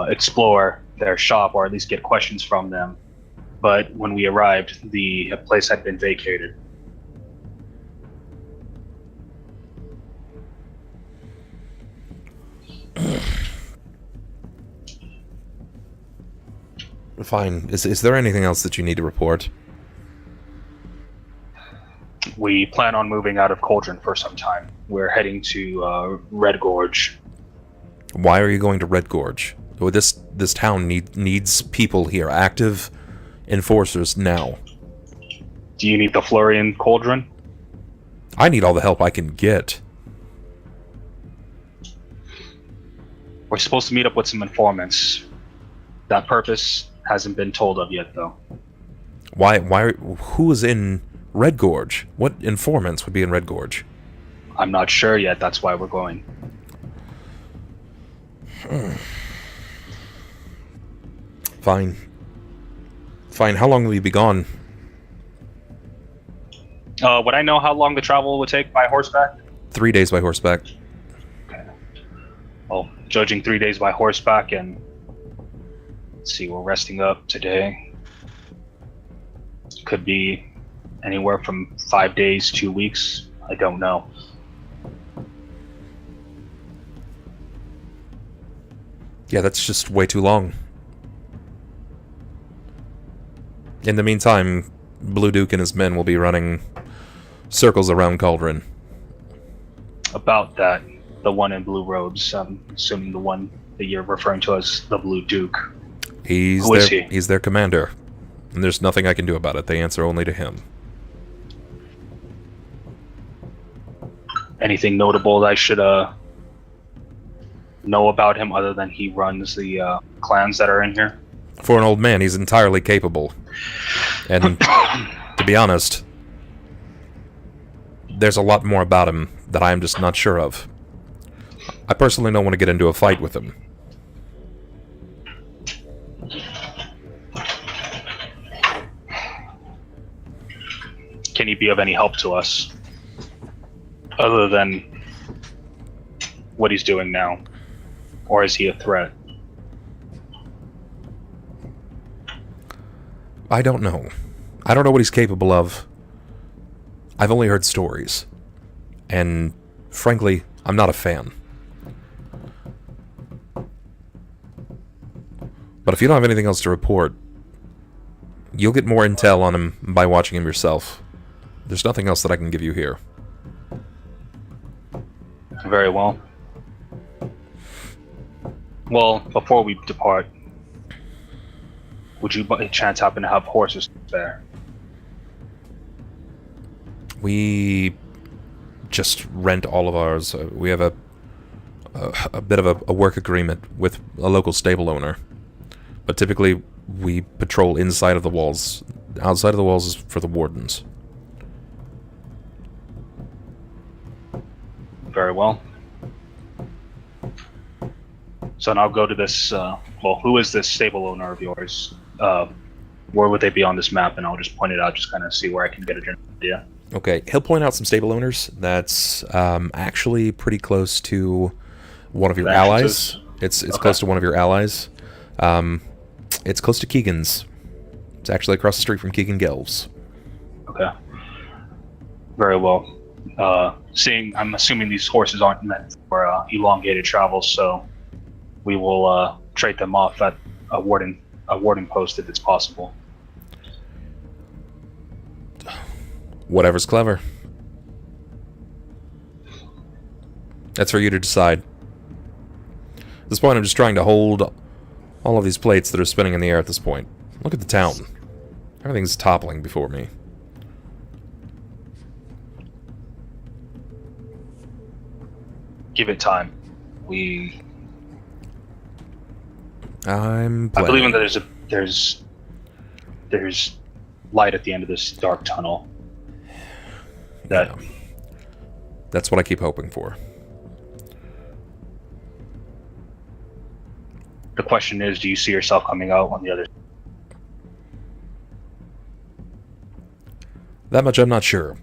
explore their shop, or at least get questions from them. But when we arrived, the place had been vacated. Fine. Is there anything else that you need to report? We plan on moving out of Cauldron for some time. We're heading to Red Gorge. Why are you going to Red Gorge? Well, this town needs people here, active enforcers now. Do you need the flurry in Cauldron? I need all the help I can get. We're supposed to meet up with some informants. That purpose hasn't been told of yet, though. Why? Who is in Red Gorge? What informants would be in Red Gorge? I'm not sure yet. That's why we're going. Fine. How long will you be gone? Would I know how long the travel would take by horseback? 3 days by horseback. Okay. Well, judging 3 days by horseback, and let's see, we're resting up today. Could be anywhere from 5 days, 2 weeks. I don't know. Yeah, that's just way too long. In the meantime, Blue Duke and his men will be running circles around Cauldron. About that, the one in blue robes, I'm assuming the one that you're referring to as the Blue Duke. He's Who is he? He's their commander. And there's nothing I can do about it. They answer only to him. Anything notable that I should know about him other than he runs the clans that are in here? For an old man, he's entirely capable. And, to be honest, there's a lot more about him that I am just not sure of. I personally don't want to get into a fight with him. Can he be of any help to us? Other than what he's doing now? Or is he a threat? I don't know. I don't know what he's capable of. I've only heard stories. And, frankly, I'm not a fan. But if you don't have anything else to report, you'll get more intel on him by watching him yourself. There's nothing else that I can give you here. Very well. Well, before we depart, would you by chance happen to have horses there? We just rent all of ours. We have a bit of a work agreement with a local stable owner. But typically, we patrol inside of the walls. Outside of the walls is for the wardens. Very well. So now I'll go to this, well, who is this stable owner of yours? Where would they be on this map? And I'll just point it out, just kind of see where I can get a general idea. Okay, he'll point out some stable owners that's actually pretty close to one of your allies. It's Okay. close to one of your allies. It's close to Keegan's. It's actually across the street from Keegan Gelves. Okay. Very well. I'm assuming these horses aren't meant for elongated travel, so we will trade them off at a warden post if it's possible. Whatever's clever. That's for you to decide. At this point, I'm just trying to hold all of these plates that are spinning in the air at this point. Look at the town. Everything's toppling before me. Give it time. I'm I believe in playing. that there's light at the end of this dark tunnel. That Yeah. That's what I keep hoping for. the question is, do you see yourself coming out on the other? That much I'm not sure.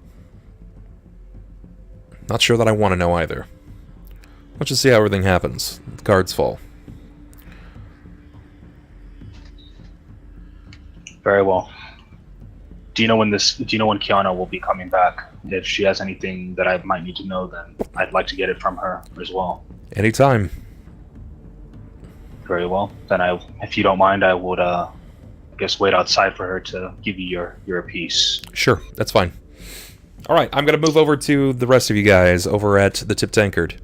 Not sure that I want to know either. Let's just see how everything happens. The cards fall. Very well. Do you know when Kiana will be coming back? If she has anything that I might need to know, then I'd like to get it from her as well. Anytime. Very well. Then if you don't mind, I would I guess wait outside for her to give you your piece. Sure, that's fine. Alright, I'm going to move over to the rest of you guys over at the Tip Tankard.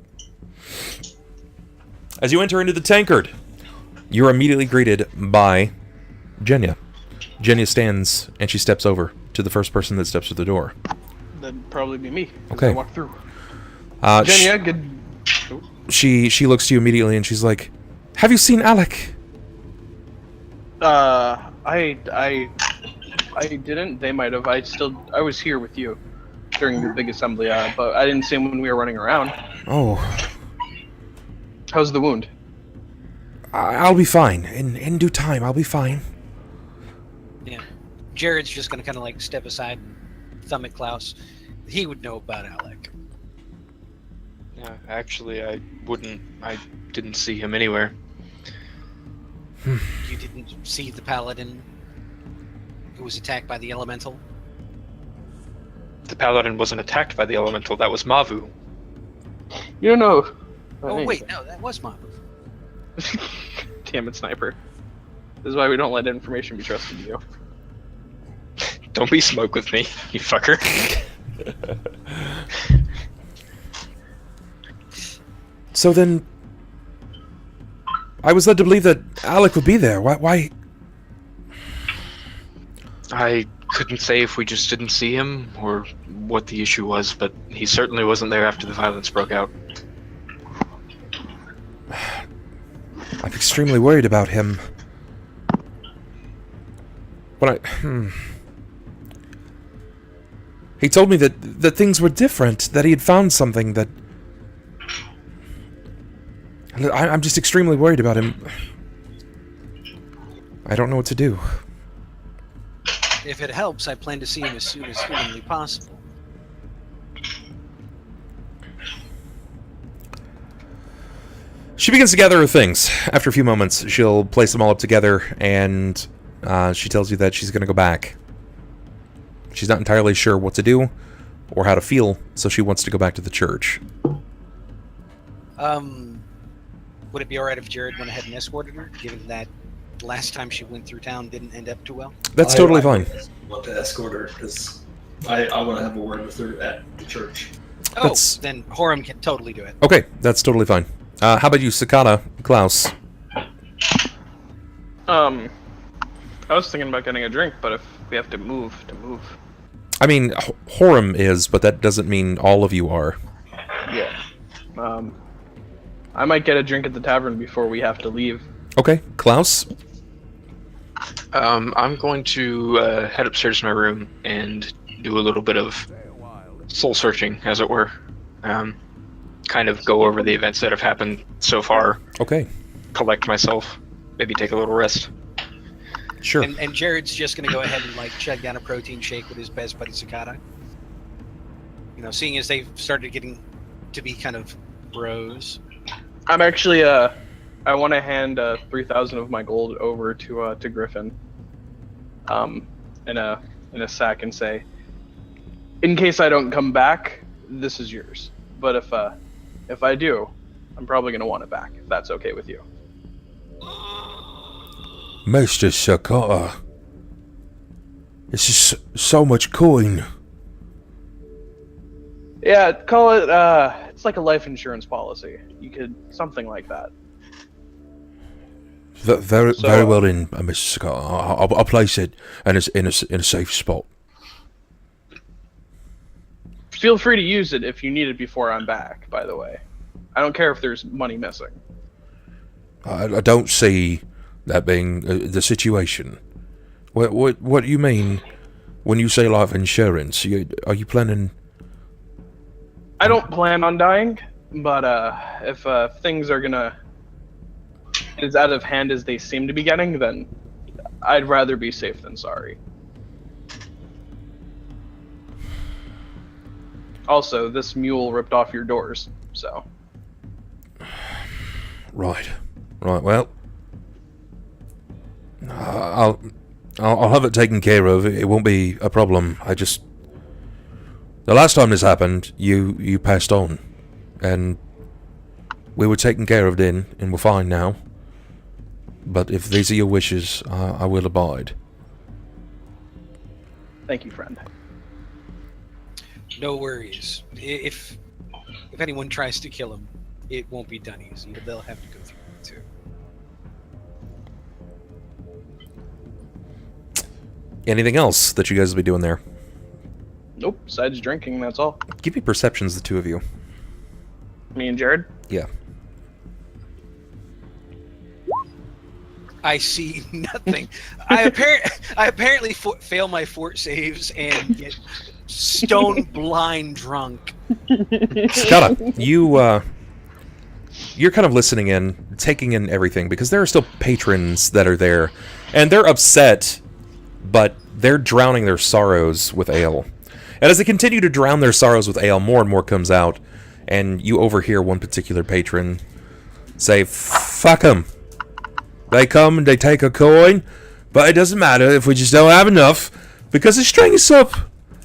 As you enter into the Tankard, you're immediately greeted by Jenya. Jenya stands and she steps over to the first person that steps through the door. That'd probably be me. As Okay. I walk through. Sh- Jenya, good. she looks to you immediately and she's like, "Have you seen Alec?" I didn't. They might have. I was here with you during the big assembly, but I didn't see him when we were running around. Oh, How's the wound? I'll be fine. In due time, I'll be fine. Yeah. Jerrod's just gonna kind of like step aside and thumb at Klaus. He would know about Alec. Yeah, actually, I didn't see him anywhere. You didn't see the paladin who was attacked by the elemental? The paladin wasn't attacked by the elemental. That was Mavu. You don't know. Oh wait, no, that was Mabu. Damn it, Sniper. This is why we don't let information be trusted to you. Don't be smoke with me, you fucker. So then, I was led to believe that Alec would be there. Why? I couldn't say if we just didn't see him or what the issue was, but he certainly wasn't there after the violence broke out. I'm extremely worried about him. He told me that things were different, that he had found something that... I'm just extremely worried about him. I don't know what to do. If it helps, I plan to see him as soon as humanly possible. She begins to gather her things. After a few moments, she'll place them all up together, and she tells you that she's going to go back. She's not entirely sure what to do or how to feel, so she wants to go back to the church. Would it be alright if Jerrod went ahead and escorted her, given that last time she went through town didn't end up too well? That's totally fine. I want to escort her because I want to have a word with her at the church. Oh, then Horam can totally do it. Okay, that's totally fine. How about you, Sakata, Klaus? I was thinking about getting a drink, but if we have to move. I mean, Horam is, but that doesn't mean all of you are. Yeah. I might get a drink at the tavern before we have to leave. Okay, Klaus? I'm going to head upstairs to my room and do a little bit of soul searching, as it were. Kind of go over the events that have happened so far. Okay. Collect myself. Maybe take a little rest. Sure. And Jerrod's just going to go ahead and like chug down a protein shake with his best buddy Sakata. You know, seeing as they've started getting to be kind of bros. I'm actually I want to hand 3,000 of my gold over to Griffin, in a sack, and say, in case I don't come back, this is yours. But if I do, I'm probably gonna want it back. If that's okay with you. Mr. Sakata, this is so much coin. Yeah, call it. It's like a life insurance policy. You could something like that. Very well then, Mr. Sakata. I'll place it in a safe spot. Feel free to use it if you need it before I'm back. By the way, I don't care if there's money missing. I don't see that being the situation. What do you mean when you say life insurance? Are you planning? I don't plan on dying, but if things are gonna as out of hand as they seem to be getting, then I'd rather be safe than sorry. Also, this mule ripped off your doors, so. Right. Well, I'll have it taken care of. It won't be a problem. The last time this happened, you passed on, and we were taken care of then, and we're fine now. But if these are your wishes, I will abide. Thank you, friend. No worries. If anyone tries to kill him, it won't be done easy. They'll have to go through it too. Anything else that you guys will be doing there? Nope, besides drinking, that's all. Give me perceptions, the two of you. Me and Jerrod? Yeah. I see nothing. I apparently fail my fort saves and get stone blind drunk. Sakata, you're kind of listening in, taking in everything, because there are still patrons that are there, and they're upset, but they're drowning their sorrows with ale. And as they continue to drown their sorrows with ale, more and more comes out, and you overhear one particular patron say, "Fuck 'em. They come and they take a coin, but it doesn't matter if we just don't have enough, because they string us up,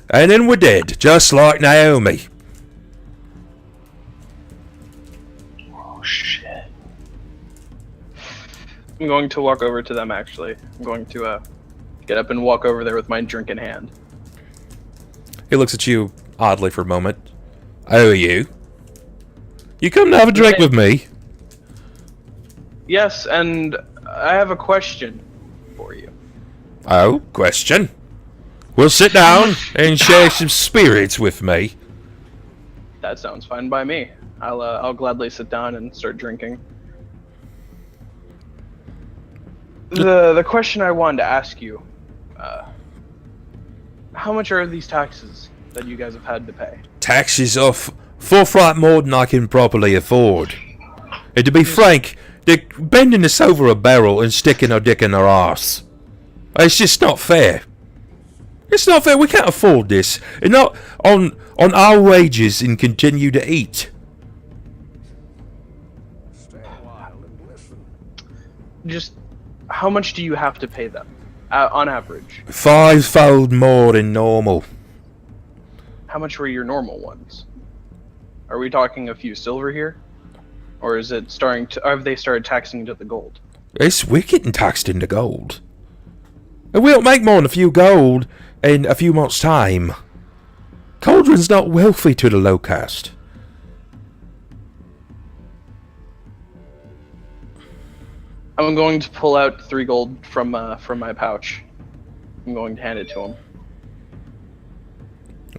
and then we're dead, just like Naomi." Oh shit. I'm going to walk over to them, actually. I'm going to get up and walk over there with my drink in hand. He looks at you oddly for a moment. "Who are you? You come to have a drink with me?" Yes, and I have a question for you. "Oh, question? Well, sit down and share some spirits with me. That sounds fine by me. I'll gladly sit down and start drinking. The question I wanted to ask you, how much are these taxes that you guys have had to pay? Taxes are forthright more than I can properly afford. And to be frank, they're bending us over a barrel and sticking our dick in our arse. It's just not fair. It's not fair. We can't afford this. And not on our wages and continue to eat. Just how much do you have to pay them, on average? 5-fold more than normal. How much were your normal ones? Are we talking a few silver here? Or is it have they started taxing into the gold? We're getting taxed into gold. And we don't make more than a few gold in a few months' time. Cauldron's not wealthy to the low caste. I'm going to pull out 3 gold from my pouch. I'm going to hand it to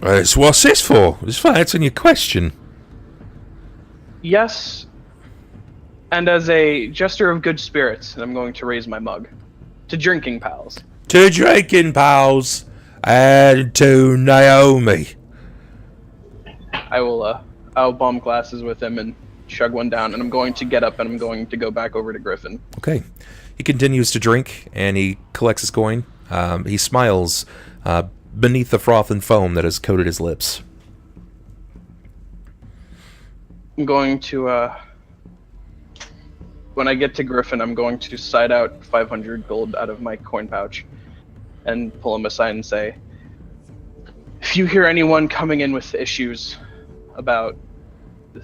him. So what's this for? It's for answering your question. Yes, and as a gesture of good spirits, I'm going to raise my mug. To drinking pals. To drinking pals, and to Naomi. I'll bomb glasses with him and chug one down, and I'm going to get up and I'm going to go back over to Griffin. Okay. He continues to drink, and he collects his coin. He smiles beneath the froth and foam that has coated his lips. I'm going to, when I get to Griffin, I'm going to side out 500 gold out of my coin pouch and pull him aside and say, if you hear anyone coming in with issues about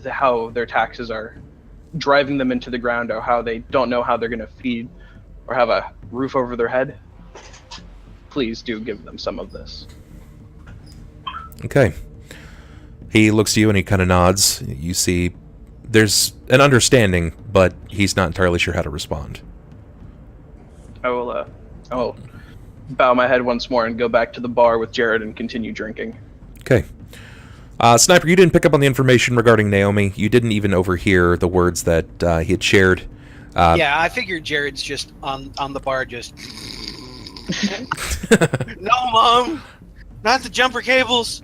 how their taxes are driving them into the ground, or how they don't know how they're going to feed or have a roof over their head, please do give them some of this. Okay. He looks to you and he kind of nods. You see there's an understanding, but he's not entirely sure how to respond. I will bow my head once more and go back to the bar with Jerrod and continue drinking. Okay. Sniper, you didn't pick up on the information regarding Naomi. You didn't even overhear the words that he had shared. Yeah, I figured Jared's just on the bar just... No, Mom! Not the jumper cables!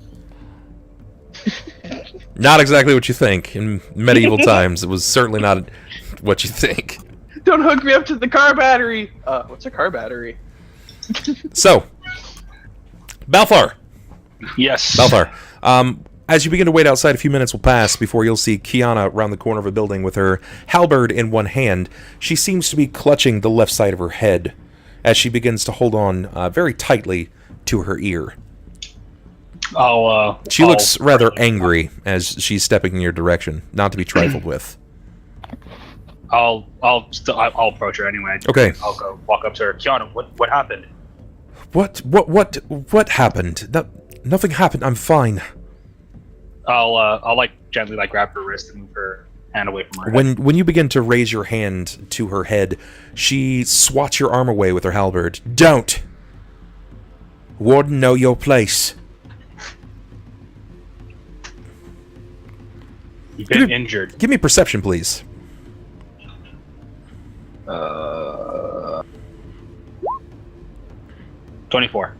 Not exactly what you think. In medieval times, it was certainly not what you think. Don't hook me up to the car battery! What's a car battery? So, Balthar. Yes. Balthar. As you begin to wait outside, a few minutes will pass before you'll see Kiana around the corner of a building with her halberd in one hand. She seems to be clutching the left side of her head as she begins to hold on very tightly to her ear. She looks rather angry as she's stepping in your direction, not to be trifled with. I'll approach her anyway. Okay. I'll go walk up to her. Kiana, what happened? What happened? Nothing happened. I'm fine. I'll gently grab her wrist and move her hand away from her head. When you begin to raise your hand to her head, she swats your arm away with her halberd. Don't! Warden, know your place. You've been injured. Give me perception, please. 24.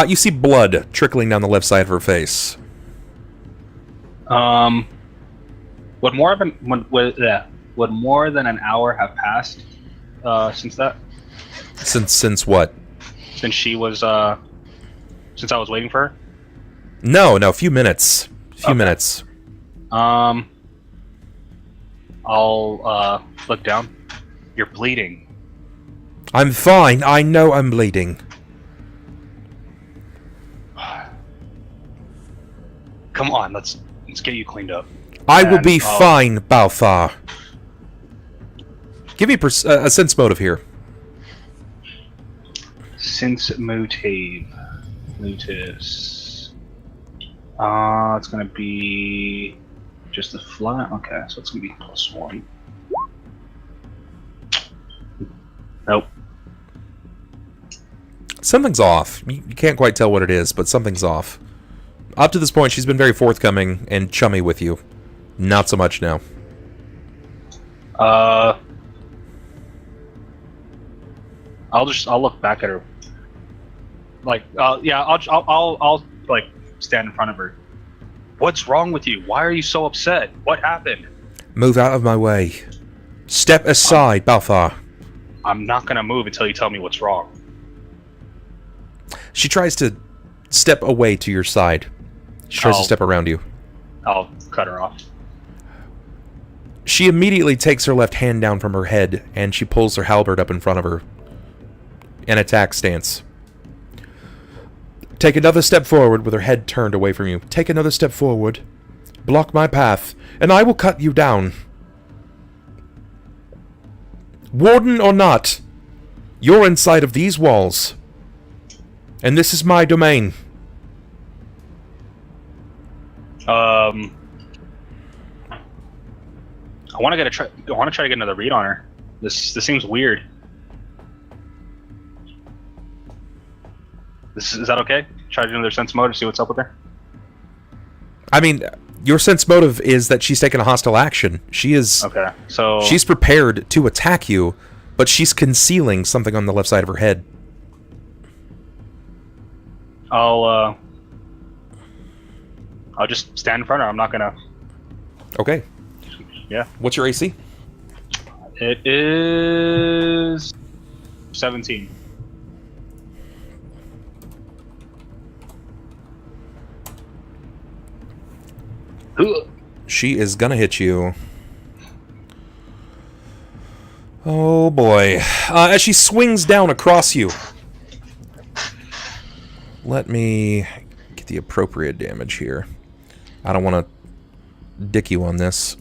You see blood trickling down the left side of her face. Would more than an hour have passed since that? Since what? Since she was since I was waiting for her? No, a few minutes. Minutes. I'll look down. You're bleeding. I'm fine. I know I'm bleeding. Come on, let's get you cleaned up. I will be fine, Balthar. Give me a sense motive here. Sense motive. Motives. It's gonna be just a flat. Okay, so it's gonna be +1. Nope. something's off. You can't quite tell what it is, but something's off. Up to this point, she's been very forthcoming and chummy with you. Not so much now. I'll look back at her. Like, I'll like stand in front of her. What's wrong with you? Why are you so upset? What happened? Move out of my way. Step aside, Balthar. I'm not gonna move until you tell me what's wrong. She tries to step away to your side. She tries to step around you. I'll cut her off. She immediately takes her left hand down from her head, and she pulls her halberd up in front of her. An attack stance. Take another step forward with her head turned away from you. Take another step forward. Block my path, and I will cut you down. Warden or not, you're inside of these walls. And this is my domain. I want to try to get another read on her. This seems weird. Is that okay? Try to do another sense motive, see what's up with her. I mean, your sense motive is that she's taken a hostile action. She is okay. So she's prepared to attack you, but she's concealing something on the left side of her head. I'll just stand in front of her. I'm not gonna. Okay. Yeah. What's your AC? It is 17. She is gonna hit you. Oh boy. As she swings down across you. Let me get the appropriate damage here. I don't want to dick you on this.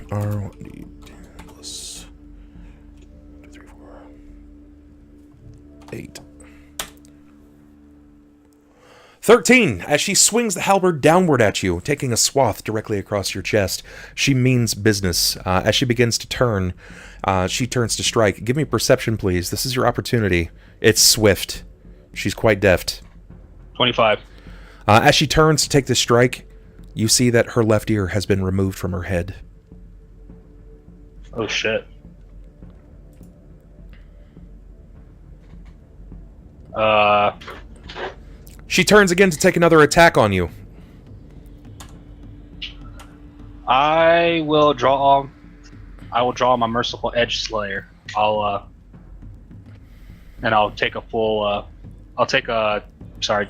R1D plus 2, 3, 4, 8. 13. As she swings the halberd downward at you, taking a swath directly across your chest. She means business. As she begins to turn, she turns to strike. Give me perception, please. This is your opportunity. It's swift. She's quite deft. 25. As she turns to take the strike, you see that her left ear has been removed from her head. Oh shit. She turns again to take another attack on you. I will draw my Merciful Edge Slayer. I'll take a full. Sorry.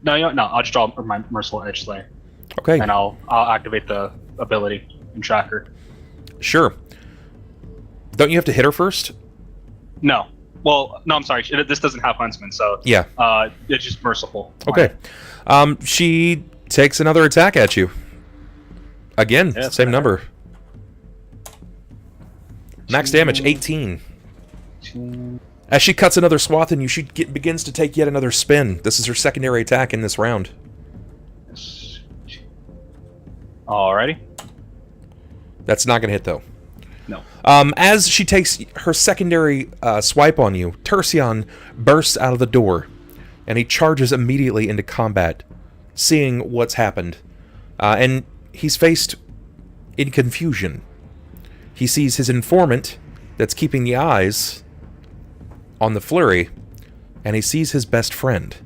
No, I'll just draw my Merciful Edge Slayer. Okay. And I'll activate the ability and track her. Sure. Don't you have to hit her first? No. Well, no, I'm sorry. This doesn't have Huntsman, so yeah. It's just merciful. Okay. She takes another attack at you. Again, yeah, same number. Max damage, 18. As she cuts another swath and you, she begins to take yet another spin. This is her secondary attack in this round. Alrighty. That's not going to hit, though. No. As she takes her secondary swipe on you, Tercion bursts out of the door, and he charges immediately into combat, seeing what's happened. And he's faced in confusion. He sees his informant that's keeping the eyes on the flurry, and he sees his best friend.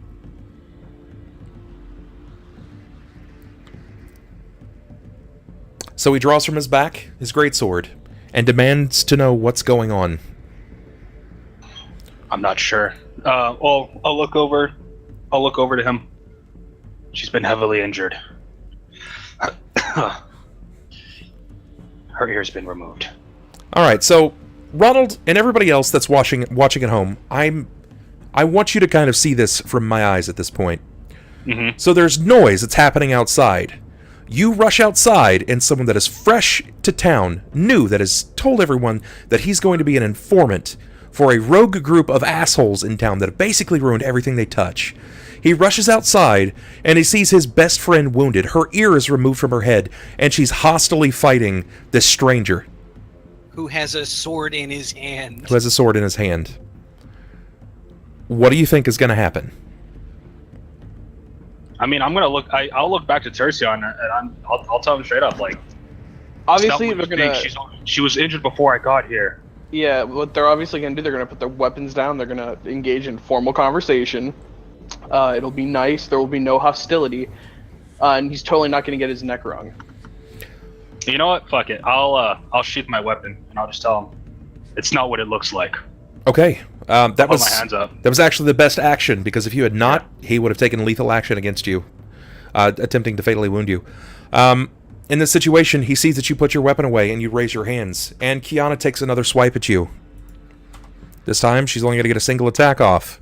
So he draws from his back his greatsword and demands to know what's going on. I'm not sure. I'll look over to him. She's been heavily injured. Her ear's been removed. All right, so Ronald and everybody else that's watching at home, I want you to kind of see this from my eyes at this point. Mm-hmm. So there's noise that's happening outside. You rush outside, and someone that is fresh to town, new, that has told everyone that he's going to be an informant, for a rogue group of assholes in town that have basically ruined everything they touch. He rushes outside, and he sees his best friend wounded. Her ear is removed from her head, and she's hostilely fighting this stranger. Who has a sword in his hand. Who has a sword in his hand. What do you think is going to happen? I mean, I'm gonna look. I'll look back to Tercion, and I'll tell him straight up, like, Obviously, Stout they're was gonna. big. She was injured before I got here. Yeah, what they're obviously gonna do, they're gonna put their weapons down. They're gonna engage in formal conversation. It'll be nice. There will be no hostility, and he's totally not gonna get his neck wrung. You know what? Fuck it. I'll sheath my weapon, and I'll just tell him it's not what it looks like. Okay. That Put was my hands up. That was actually the best action, because if you had not, he would have taken lethal action against you, attempting to fatally wound you. In this situation, he sees that you put your weapon away and you raise your hands, and Kiana takes another swipe at you. This time, she's only going to get a single attack off.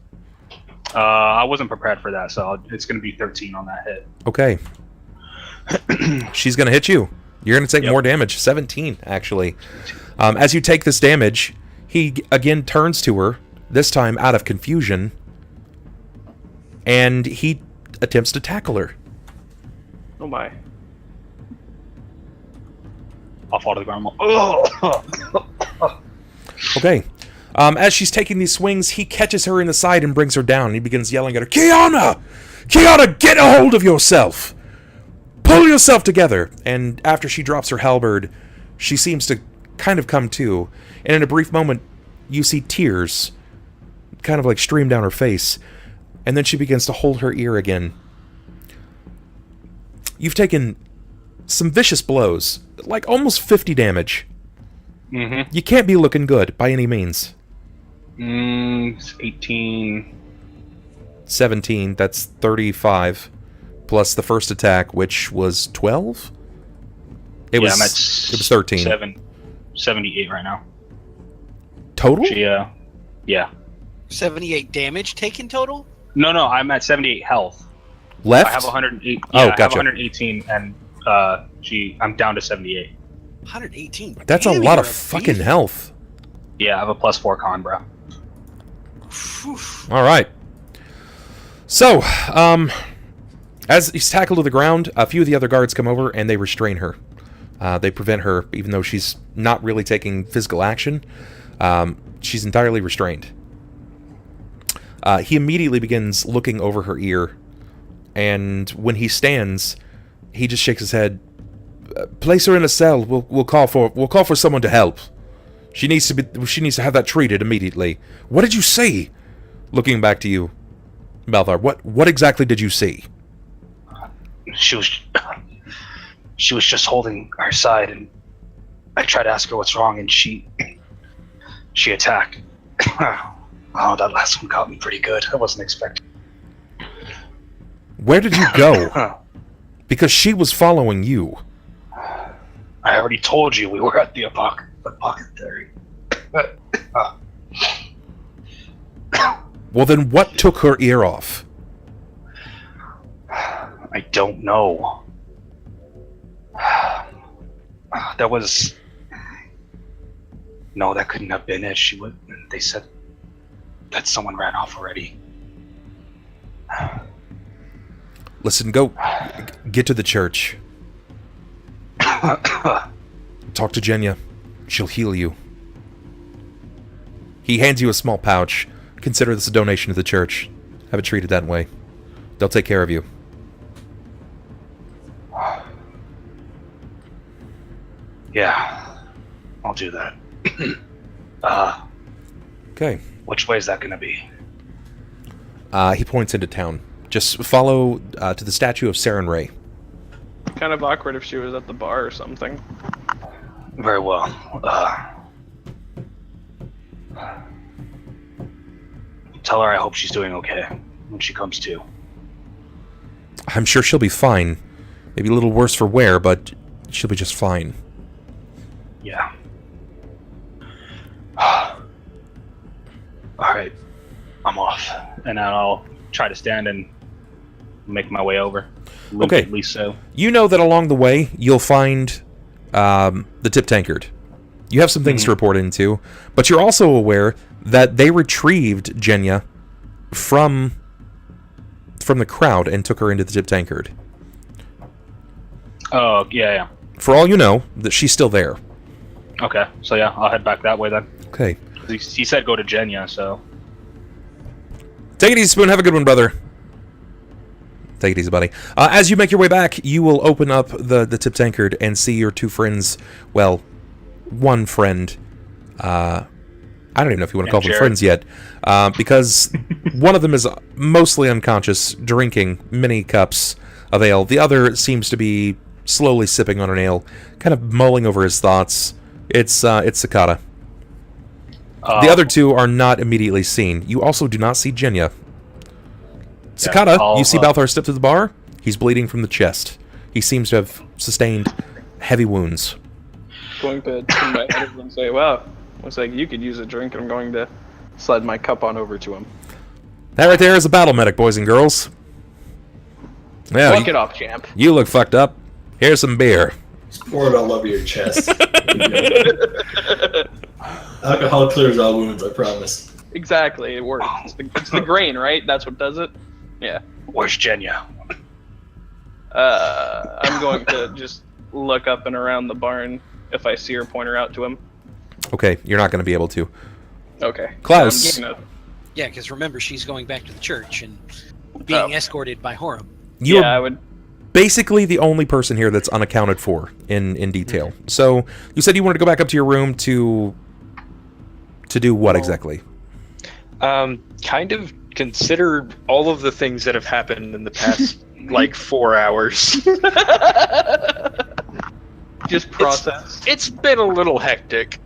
I wasn't prepared for that, so it's going to be 13 on that hit. Okay. She's going to hit you. You're going to take Yep. more damage. 17, actually. As you take this damage, he again turns to her, this time out of confusion, and he attempts to tackle her. Oh my. I'll fall to the ground. Oh! Okay. As she's taking these swings, he catches her in the side and brings her down. And he begins yelling at her, Kiana! Kiana, get a hold of yourself! Pull yourself together! And after she drops her halberd, she seems to kind of come to. And in a brief moment, you see tears kind of like stream down her face. And then she begins to hold her ear again. You've taken some vicious blows, like almost 50 damage. Mm-hmm. You can't be looking good by any means. 18. 17, that's 35. Plus the first attack, which was 12? It was 13. 78 right now. Total? Yeah. 78 damage taken total? No, I'm at 78 health. Left? I have 108. Oh, I have gotcha. 118, and I'm down to 78. 118. That's a Damn, lot you're of a fucking beast. health. Yeah, I have a +4 con, bro. All right. So, as he's tackled to the ground, a few of the other guards come over and they restrain her. They prevent her, even though she's not really taking physical action. She's entirely restrained. He immediately begins looking over her ear, and when he stands, he just shakes his head. Place her in a cell. We'll call for someone to help. She needs to have that treated immediately. What did you see? Looking back to you, Balthar. What exactly did you see? She was just holding her side, and I tried to ask her what's wrong, and she attacked. Oh, that last one caught me pretty good. I wasn't expecting. Where did you go? Because she was following you. I already told you we were at the apothecary. Well, then what took her ear off? I don't know. That was... No, that couldn't have been it. They said that someone ran off already. Listen, go get to the church. Talk to Jenya. She'll heal you. He hands you a small pouch. Consider this a donation to the church. Have it treated that way. They'll take care of you. Yeah, I'll do that. Okay. Which way is that gonna be? He points into town. Just follow to the statue of Saren Ray. Kind of awkward if she was at the bar or something. Very well. Tell her I hope she's doing okay when she comes to. I'm sure she'll be fine. Maybe a little worse for wear, but she'll be just fine. Yeah. Alright. I'm off. And then I'll try to stand and make my way over. Okay. At least so. You know that along the way, you'll find the tip tankard. You have some things to report into, but you're also aware that they retrieved Jenya from the crowd and took her into the tip tankard. Oh, yeah. For all you know, that she's still there. Okay, so yeah, I'll head back that way then. Okay. He said go to Jenya, so... Take it easy, Spoon. Have a good one, brother. Take it easy, buddy. As you make your way back, you will open up the tip tankard and see your two friends. Well, one friend. I don't even know if you want to call them Jerrod. friends yet, because one of them is mostly unconscious, drinking many cups of ale. The other seems to be slowly sipping on an ale, kind of mulling over his thoughts. It's Sakata. The other two are not immediately seen. You also do not see Jenya. Sakata, you see Balthar step to the bar. He's bleeding from the chest. He seems to have sustained heavy wounds. Going to turn my head over and say, "Wow, looks like you could use a drink." I'm going to slide my cup on over to him. That right there is a battle medic, boys and girls. Yeah, Walk it off, champ. You look fucked up. Here's some beer. Just pour it all over your chest. Alcohol clears all wounds, I promise. Exactly, it works. It's the grain, right? That's what does it? Yeah. Where's Jenya? I'm going to just look up and around the barn if I see her, point her out to him. Okay, you're not going to be able to. Okay. Klaus. Yeah, because remember, she's going back to the church and being escorted by Horam. You're I would. basically the only person here that's unaccounted for in detail. So, you said you wanted to go back up to your room to do what exactly? Kind of consider all of the things that have happened in the past, like, 4 hours. Just process. It's been a little hectic.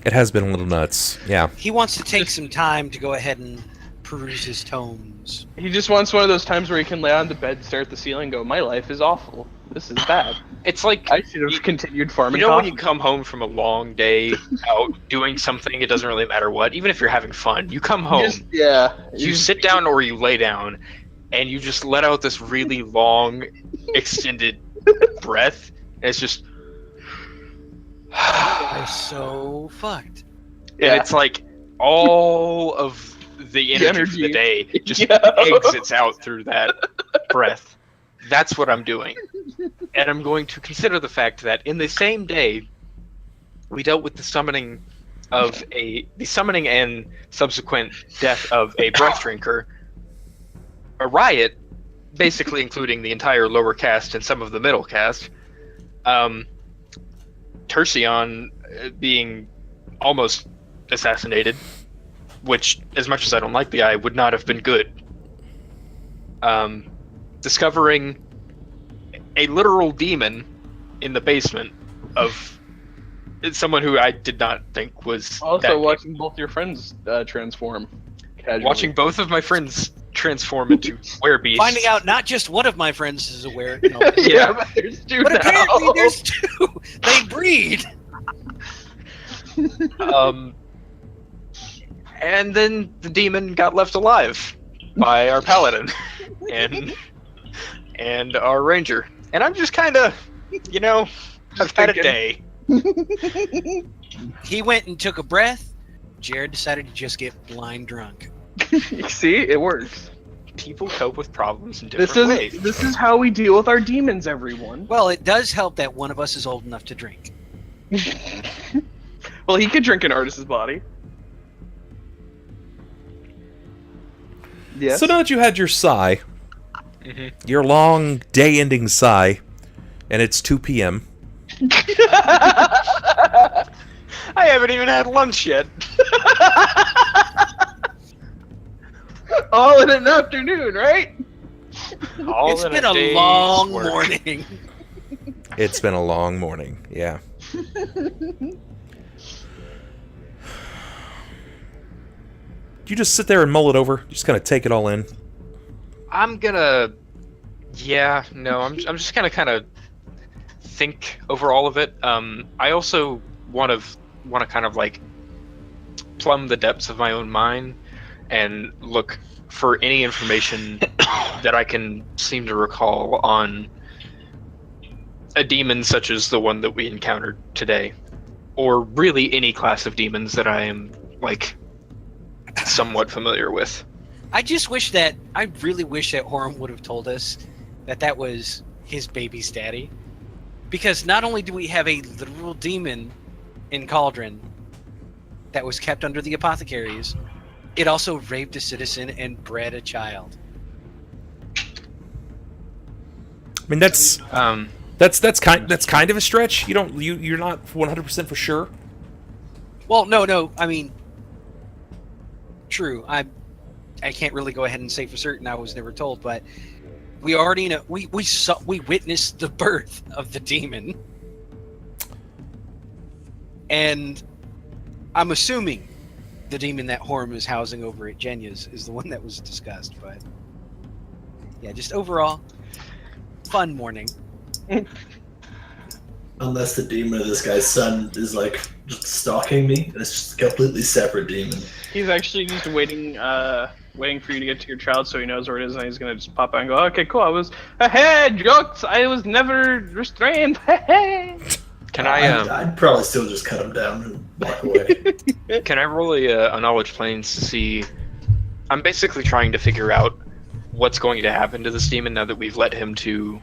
It has been a little nuts, yeah. He wants to take some time to go ahead and peruse his tomes. He just wants one of those times where he can lay on the bed, stare at the ceiling, and go, "My life is awful. This is bad. It's like I should have continued farming." You know when coffee." you come home from a long day out doing something, it doesn't really matter what, even if you're having fun, you come home, you sit down or you lay down, and you just let out this really long, extended breath, and it's just... They're so fucked. And it's like all of the energy for the day just exits out through that breath. That's what I'm doing. And I'm going to consider the fact that in the same day, we dealt with the summoning and subsequent death of a breath drinker, a riot, basically including the entire lower caste and some of the middle caste, Tercion being almost assassinated, which, as much as I don't like the eye, would not have been good. Discovering a literal demon in the basement of someone who I did not think was Also watching both your friends transform. Casually. Watching both of my friends transform into werebeasts. Finding out not just one of my friends is aware. No. Yeah, but there's two But now. apparently there's two. They breed. And then the demon got left alive by our paladin and our ranger. And I'm just kind of, I've had a day. He went and took a breath. Jerrod decided to just get blind drunk. You see, it works. People cope with problems in different ways. This is how we deal with our demons, everyone. Well, it does help that one of us is old enough to drink. Well, he could drink an artist's body. Yes. So now that you had your sigh, your long day-ending sigh, and it's 2 p.m. I haven't even had lunch yet. All in an afternoon, right? It's been a long morning. It's been a long morning, yeah. You just sit there and mull it over? Just kind of take it all in? I'm just gonna kind of think over all of it. I also want to kind of like plumb the depths of my own mind and look for any information that I can seem to recall on a demon such as the one that we encountered today. or really any class of demons that I am, like, somewhat familiar with. I really wish that Horam would have told us that was his baby's daddy. Because not only do we have a literal demon in Cauldron that was kept under the apothecaries, it also raped a citizen and bred a child. I mean, that's kind of a stretch. You're not 100% for sure. Well, no. I mean, true. I can't really go ahead and say for certain. I was never told, but we already know. We witnessed the birth of the demon, and I'm assuming the demon that Horam is housing over at Jenya's is the one that was discussed. But yeah, just overall fun morning. Unless the demon of this guy's son is like just stalking me, and it's just a completely separate demon. He's actually just waiting for you to get to your child so he knows where it is, and he's gonna just pop out and go, okay, cool, I was jokes, I was never restrained. Can I'd probably still just cut him down and walk away. Can I roll a knowledge planes to see? I'm basically trying to figure out what's going to happen to this demon now that we've let him to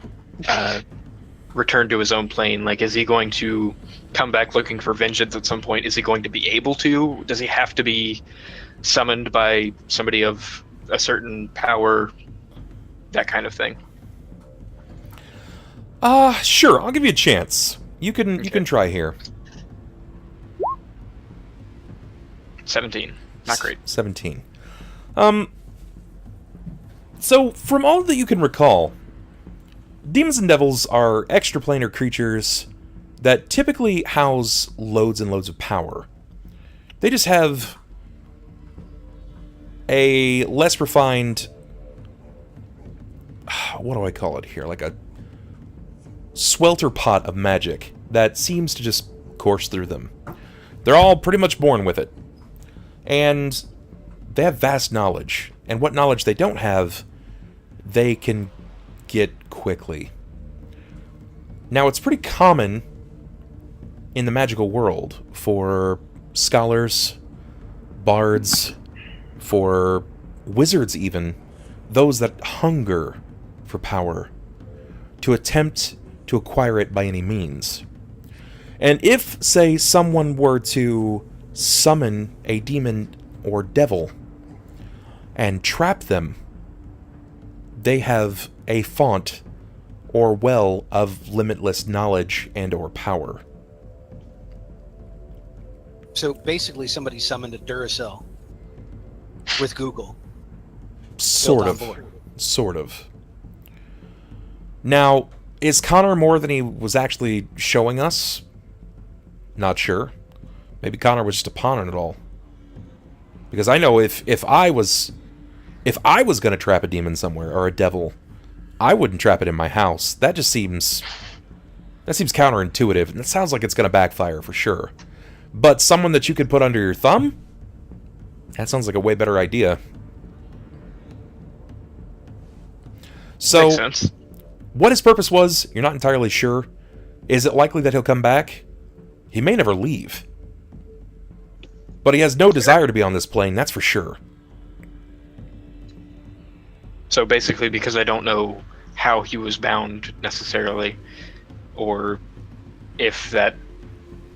return to his own plane. Like, is he going to come back looking for vengeance at some point? Is he going to be able to? Does he have to be summoned by somebody of a certain power? That kind of thing. Sure, I'll give you a chance. You can try here. 17. Not great. 17. So, from all that you can recall, demons and devils are extraplanar creatures that typically house loads and loads of power. They just have a less refined... what do I call it here? Like a swelter pot of magic that seems to just course through them. They're all pretty much born with it. And they have vast knowledge. And what knowledge they don't have, they can get quickly. Now, it's pretty common in the magical world for scholars, bards, for wizards even, those that hunger for power, to attempt to acquire it by any means. And if, say, someone were to summon a demon or devil and trap them, they have a font or well of limitless knowledge and or power. So basically somebody summoned a Duracell with Google. Sort of. Now, is Connor more than he was actually showing us? Not sure. Maybe Connor was just a pawn in it all. Because I know if I was going to trap a demon somewhere, or a devil, I wouldn't trap it in my house. That seems counterintuitive, and it sounds like it's going to backfire for sure. But someone that you could put under your thumb? That sounds like a way better idea. So, makes sense. What his purpose was, you're not entirely sure. Is it likely that he'll come back? He may never leave. But he has no desire to be on this plane, that's for sure. So basically, because I don't know how he was bound necessarily, or if that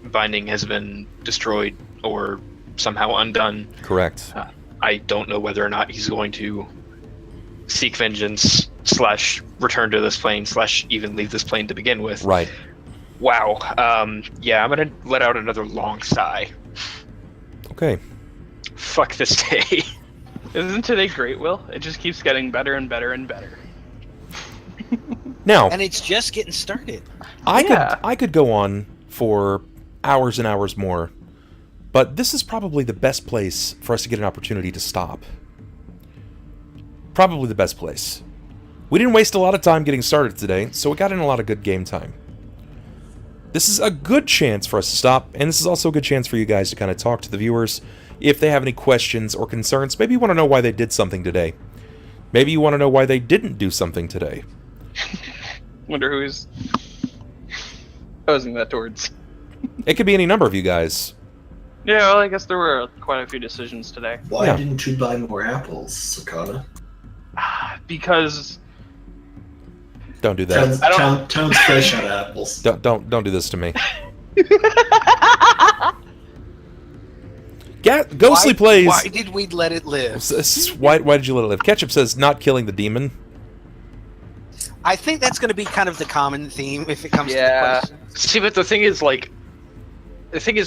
binding has been destroyed or somehow undone. Correct. I don't know whether or not he's going to seek vengeance / return to this plane / even leave this plane to begin with. Right. Wow. Yeah, I'm gonna let out another long sigh. Okay. Fuck this day. Isn't today great, Will? It just keeps getting better and better and better. Now, And it's just getting started. I could go on for hours and hours more, but this is probably the best place for us to get an opportunity to stop. Probably the best place. We didn't waste a lot of time getting started today, so we got in a lot of good game time. This is a good chance for us to stop, and this is also a good chance for you guys to kind of talk to the viewers if they have any questions or concerns. Maybe you want to know why they did something today. Maybe you want to know why they didn't do something today. Wonder who he's posing that towards. It could be any number of you guys. Yeah, well, I guess there were quite a few decisions today. Why Yeah. didn't you buy more apples, Sakata? Because Don't do that. Town's fresh out of apples. Don't do this to me. Ghostly plays. Why did we let it live? Why did you let it live? Ketchup says not killing the demon. I think that's going to be kind of the common theme if it comes to the Yeah. question. See, but the thing is,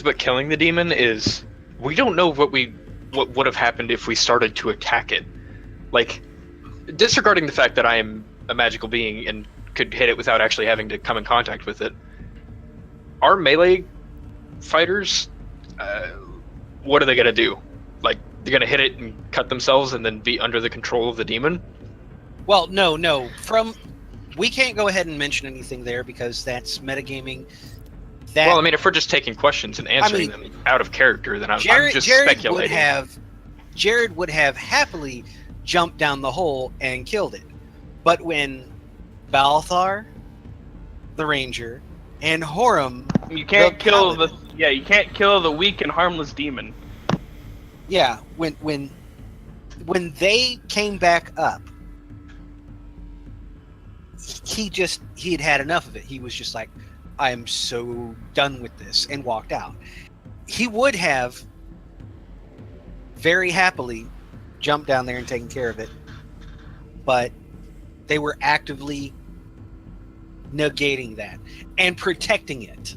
but killing the demon is, we don't know what would have happened if we started to attack it. Like, disregarding the fact that I am a magical being and could hit it without actually having to come in contact with it, our melee fighters, what are they gonna do? Like, they're gonna hit it and cut themselves and then be under the control of the demon? Well, no. We can't go ahead and mention anything there because that's metagaming. Well, I mean, if we're just taking questions and answering them out of character, then I'm just speculating. Jerrod would have happily jumped down the hole and killed it. But when Balthar, the ranger, and Horam, you can't the kill paladin- you can't kill the weak and harmless demon. Yeah, when they came back up, he had had enough of it. He was just like, I am so done with this, and walked out. He would have very happily jumped down there and taken care of it, but they were actively negating that and protecting it.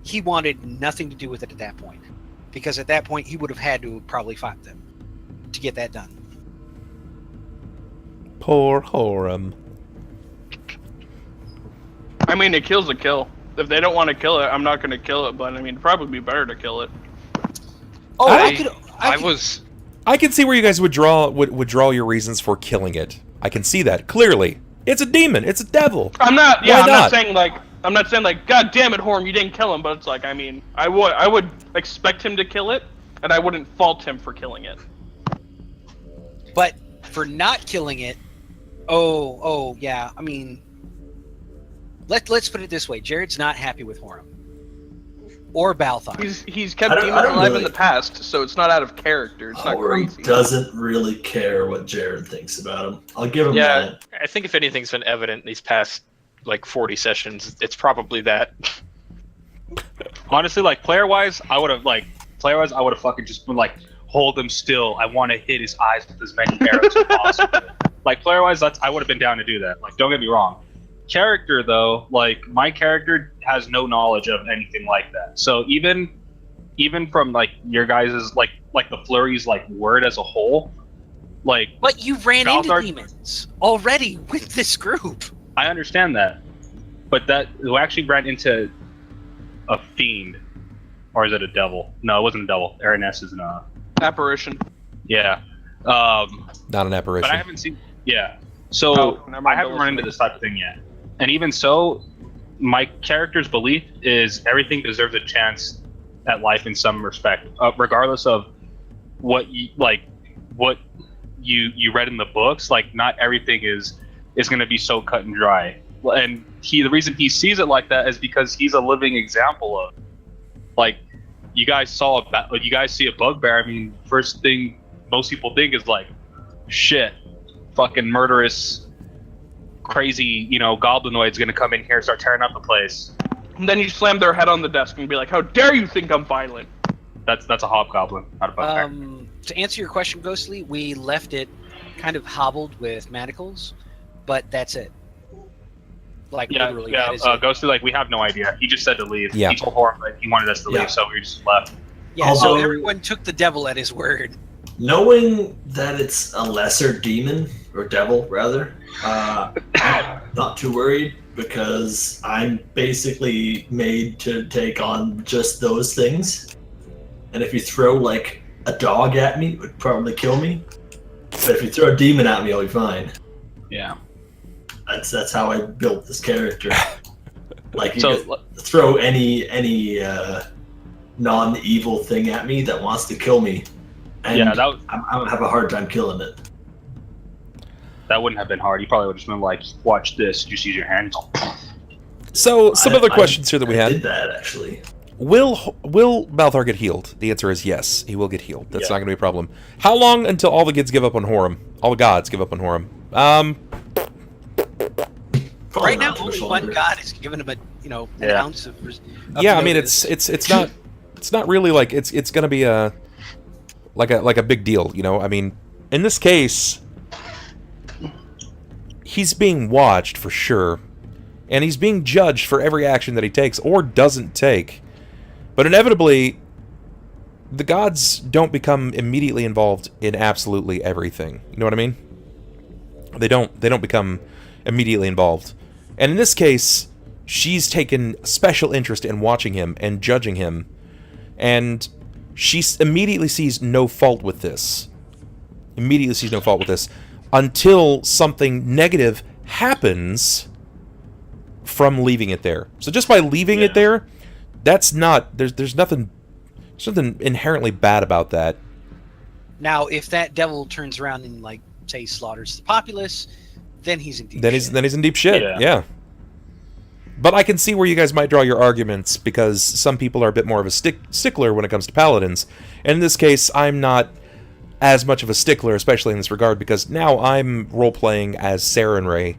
He wanted nothing to do with it at that point, because at that point he would have had to probably fight them to get that done. Poor Horam. I mean, a kill's a kill. If they don't want to kill it, I'm not going to kill it. But I mean, it'd probably be better to kill it. Oh, I can see where you guys would draw your reasons for killing it. I can see that clearly. It's a demon. It's a devil. I'm not. Why I'm not? not saying like, God damn it, Horam, you didn't kill him. But it's like, I mean, I would expect him to kill it, and I wouldn't fault him for killing it. But for not killing it, yeah. I mean, let's put it this way: Jerrod's not happy with Horam or Balthar. He's kept demons alive in the past, so it's not out of character. It's not Horam crazy. doesn't really care what Jerrod thinks about him. I'll give him Yeah, that. I think if anything's been evident in these past, 40 sessions, it's probably that. Honestly, player-wise, I would have fucking just been hold him still. I want to hit his eyes with as many arrows as possible. Player-wise, I would have been down to do that. Don't get me wrong. Character though, my character has no knowledge of anything like that. So even from your guys's the flurries word as a whole, But you ran Balthar- into demons already with this group. I understand that, but we actually ran into a fiend, or is it a devil? No, it wasn't a devil. Araness is an Apparition. yeah. Not an apparition. But I haven't seen. Yeah. So never mind, I haven't that run into this type of thing yet. And even so, my character's belief is everything deserves a chance at life in some respect, regardless of what you read in the books. Not everything is going to be so cut and dry. And the reason he sees it like that is because he's a living example of, you guys see a bugbear. I mean, first thing most people think is shit, fucking murderous, crazy, goblinoid's gonna come in here and start tearing up the place. And then you slam their head on the desk and be like, "How dare you think I'm violent?" That's a hobgoblin, not a bugbear. To answer your question, Ghostly, we left it kind of hobbled with manacles, but that's it. Literally, that is it. Ghostly, we have no idea. He just said to leave. Yeah. He told Horam that he wanted us to leave, so we just left. Yeah, so Although- everyone took the devil at his word. Knowing that it's a lesser demon, or devil rather, I'm not too worried because I'm basically made to take on just those things. And if you throw a dog at me, it would probably kill me. But if you throw a demon at me, I'll be fine. Yeah. That's how I built this character. You So- could throw any non-evil thing at me that wants to kill me, and Yeah, I'm gonna have a hard time killing it. that wouldn't have been hard. You probably would have just been watch this. Just use your hands. So, some other questions here that we I had. did that, actually. Will Balthar get healed? The answer is yes. He will get healed. That's Yeah. not going to be a problem. How long until all the kids give up on Horam? All the gods give up on Horam? Probably Right now, not too much only longer. one god is giving him an Yeah. ounce of. Yeah, I mean notice. it's not really like it's going to be a big deal, you know? I mean, in this case, he's being watched for sure, and he's being judged for every action that he takes or doesn't take. But inevitably, the gods don't become immediately involved in absolutely everything. You know what I mean? They don't become immediately involved. And in this case, she's taken special interest in watching him and judging him, and she immediately sees no fault with this. Immediately sees no fault with this until something negative happens from leaving it there. So just by leaving it there, that's not there's nothing inherently bad about that. Now, if that devil turns around and like say slaughters the populace, then he's in deep Then shit. he's in deep shit. Yeah. But I can see where you guys might draw your arguments, because some people are a bit more of a stickler when it comes to paladins. And in this case, I'm not as much of a stickler, especially in this regard, because now I'm role-playing as Sarenrae,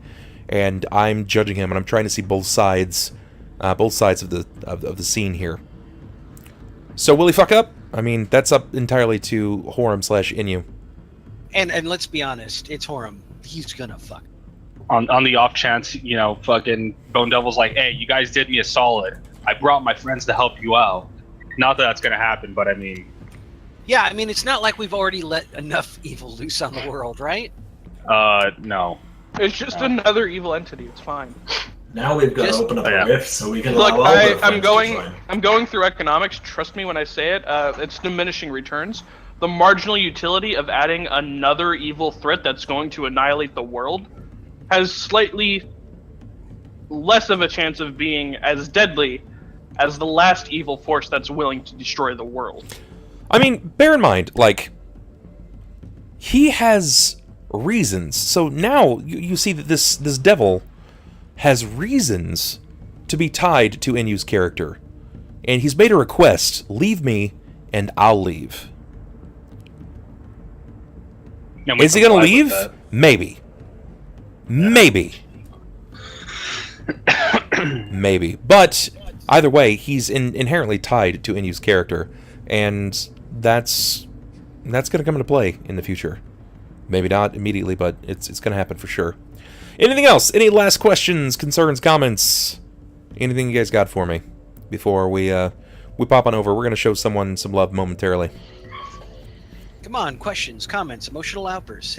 and I'm judging him, and I'm trying to see both sides of the scene here. So will he fuck up? I mean, that's up entirely to Horam/Inyu. And let's be honest, it's Horam. He's gonna fuck. On the off chance, fucking Bone Devil's like, hey, you guys did me a solid. I brought my friends to help you out. Not that that's gonna happen, but I mean... Yeah, I mean, it's not like we've already let enough evil loose on the world, right? No. It's just another evil entity. It's fine. Now we've got Just- to open up Yeah. a rift so we can Look, allow all their I'm friends to going. join. I'm going through economics. Trust me when I say it. It's diminishing returns. The marginal utility of adding another evil threat that's going to annihilate the world has slightly less of a chance of being as deadly as the last evil force that's willing to destroy the world. I mean, bear in mind, like, he has reasons. So now you see that this devil has reasons to be tied to Inyu's character. And he's made a request, leave me and I'll leave. And we Is he going to complied with leave? that. Maybe. Maybe. Maybe. But either way, he's inherently tied to Inyu's character. And that's going to come into play in the future. Maybe not immediately, but it's going to happen for sure. Anything else? Any last questions, concerns, comments? Anything you guys got for me before we pop on over? We're going to show someone some love momentarily. Come on, questions, comments, emotional outbursts.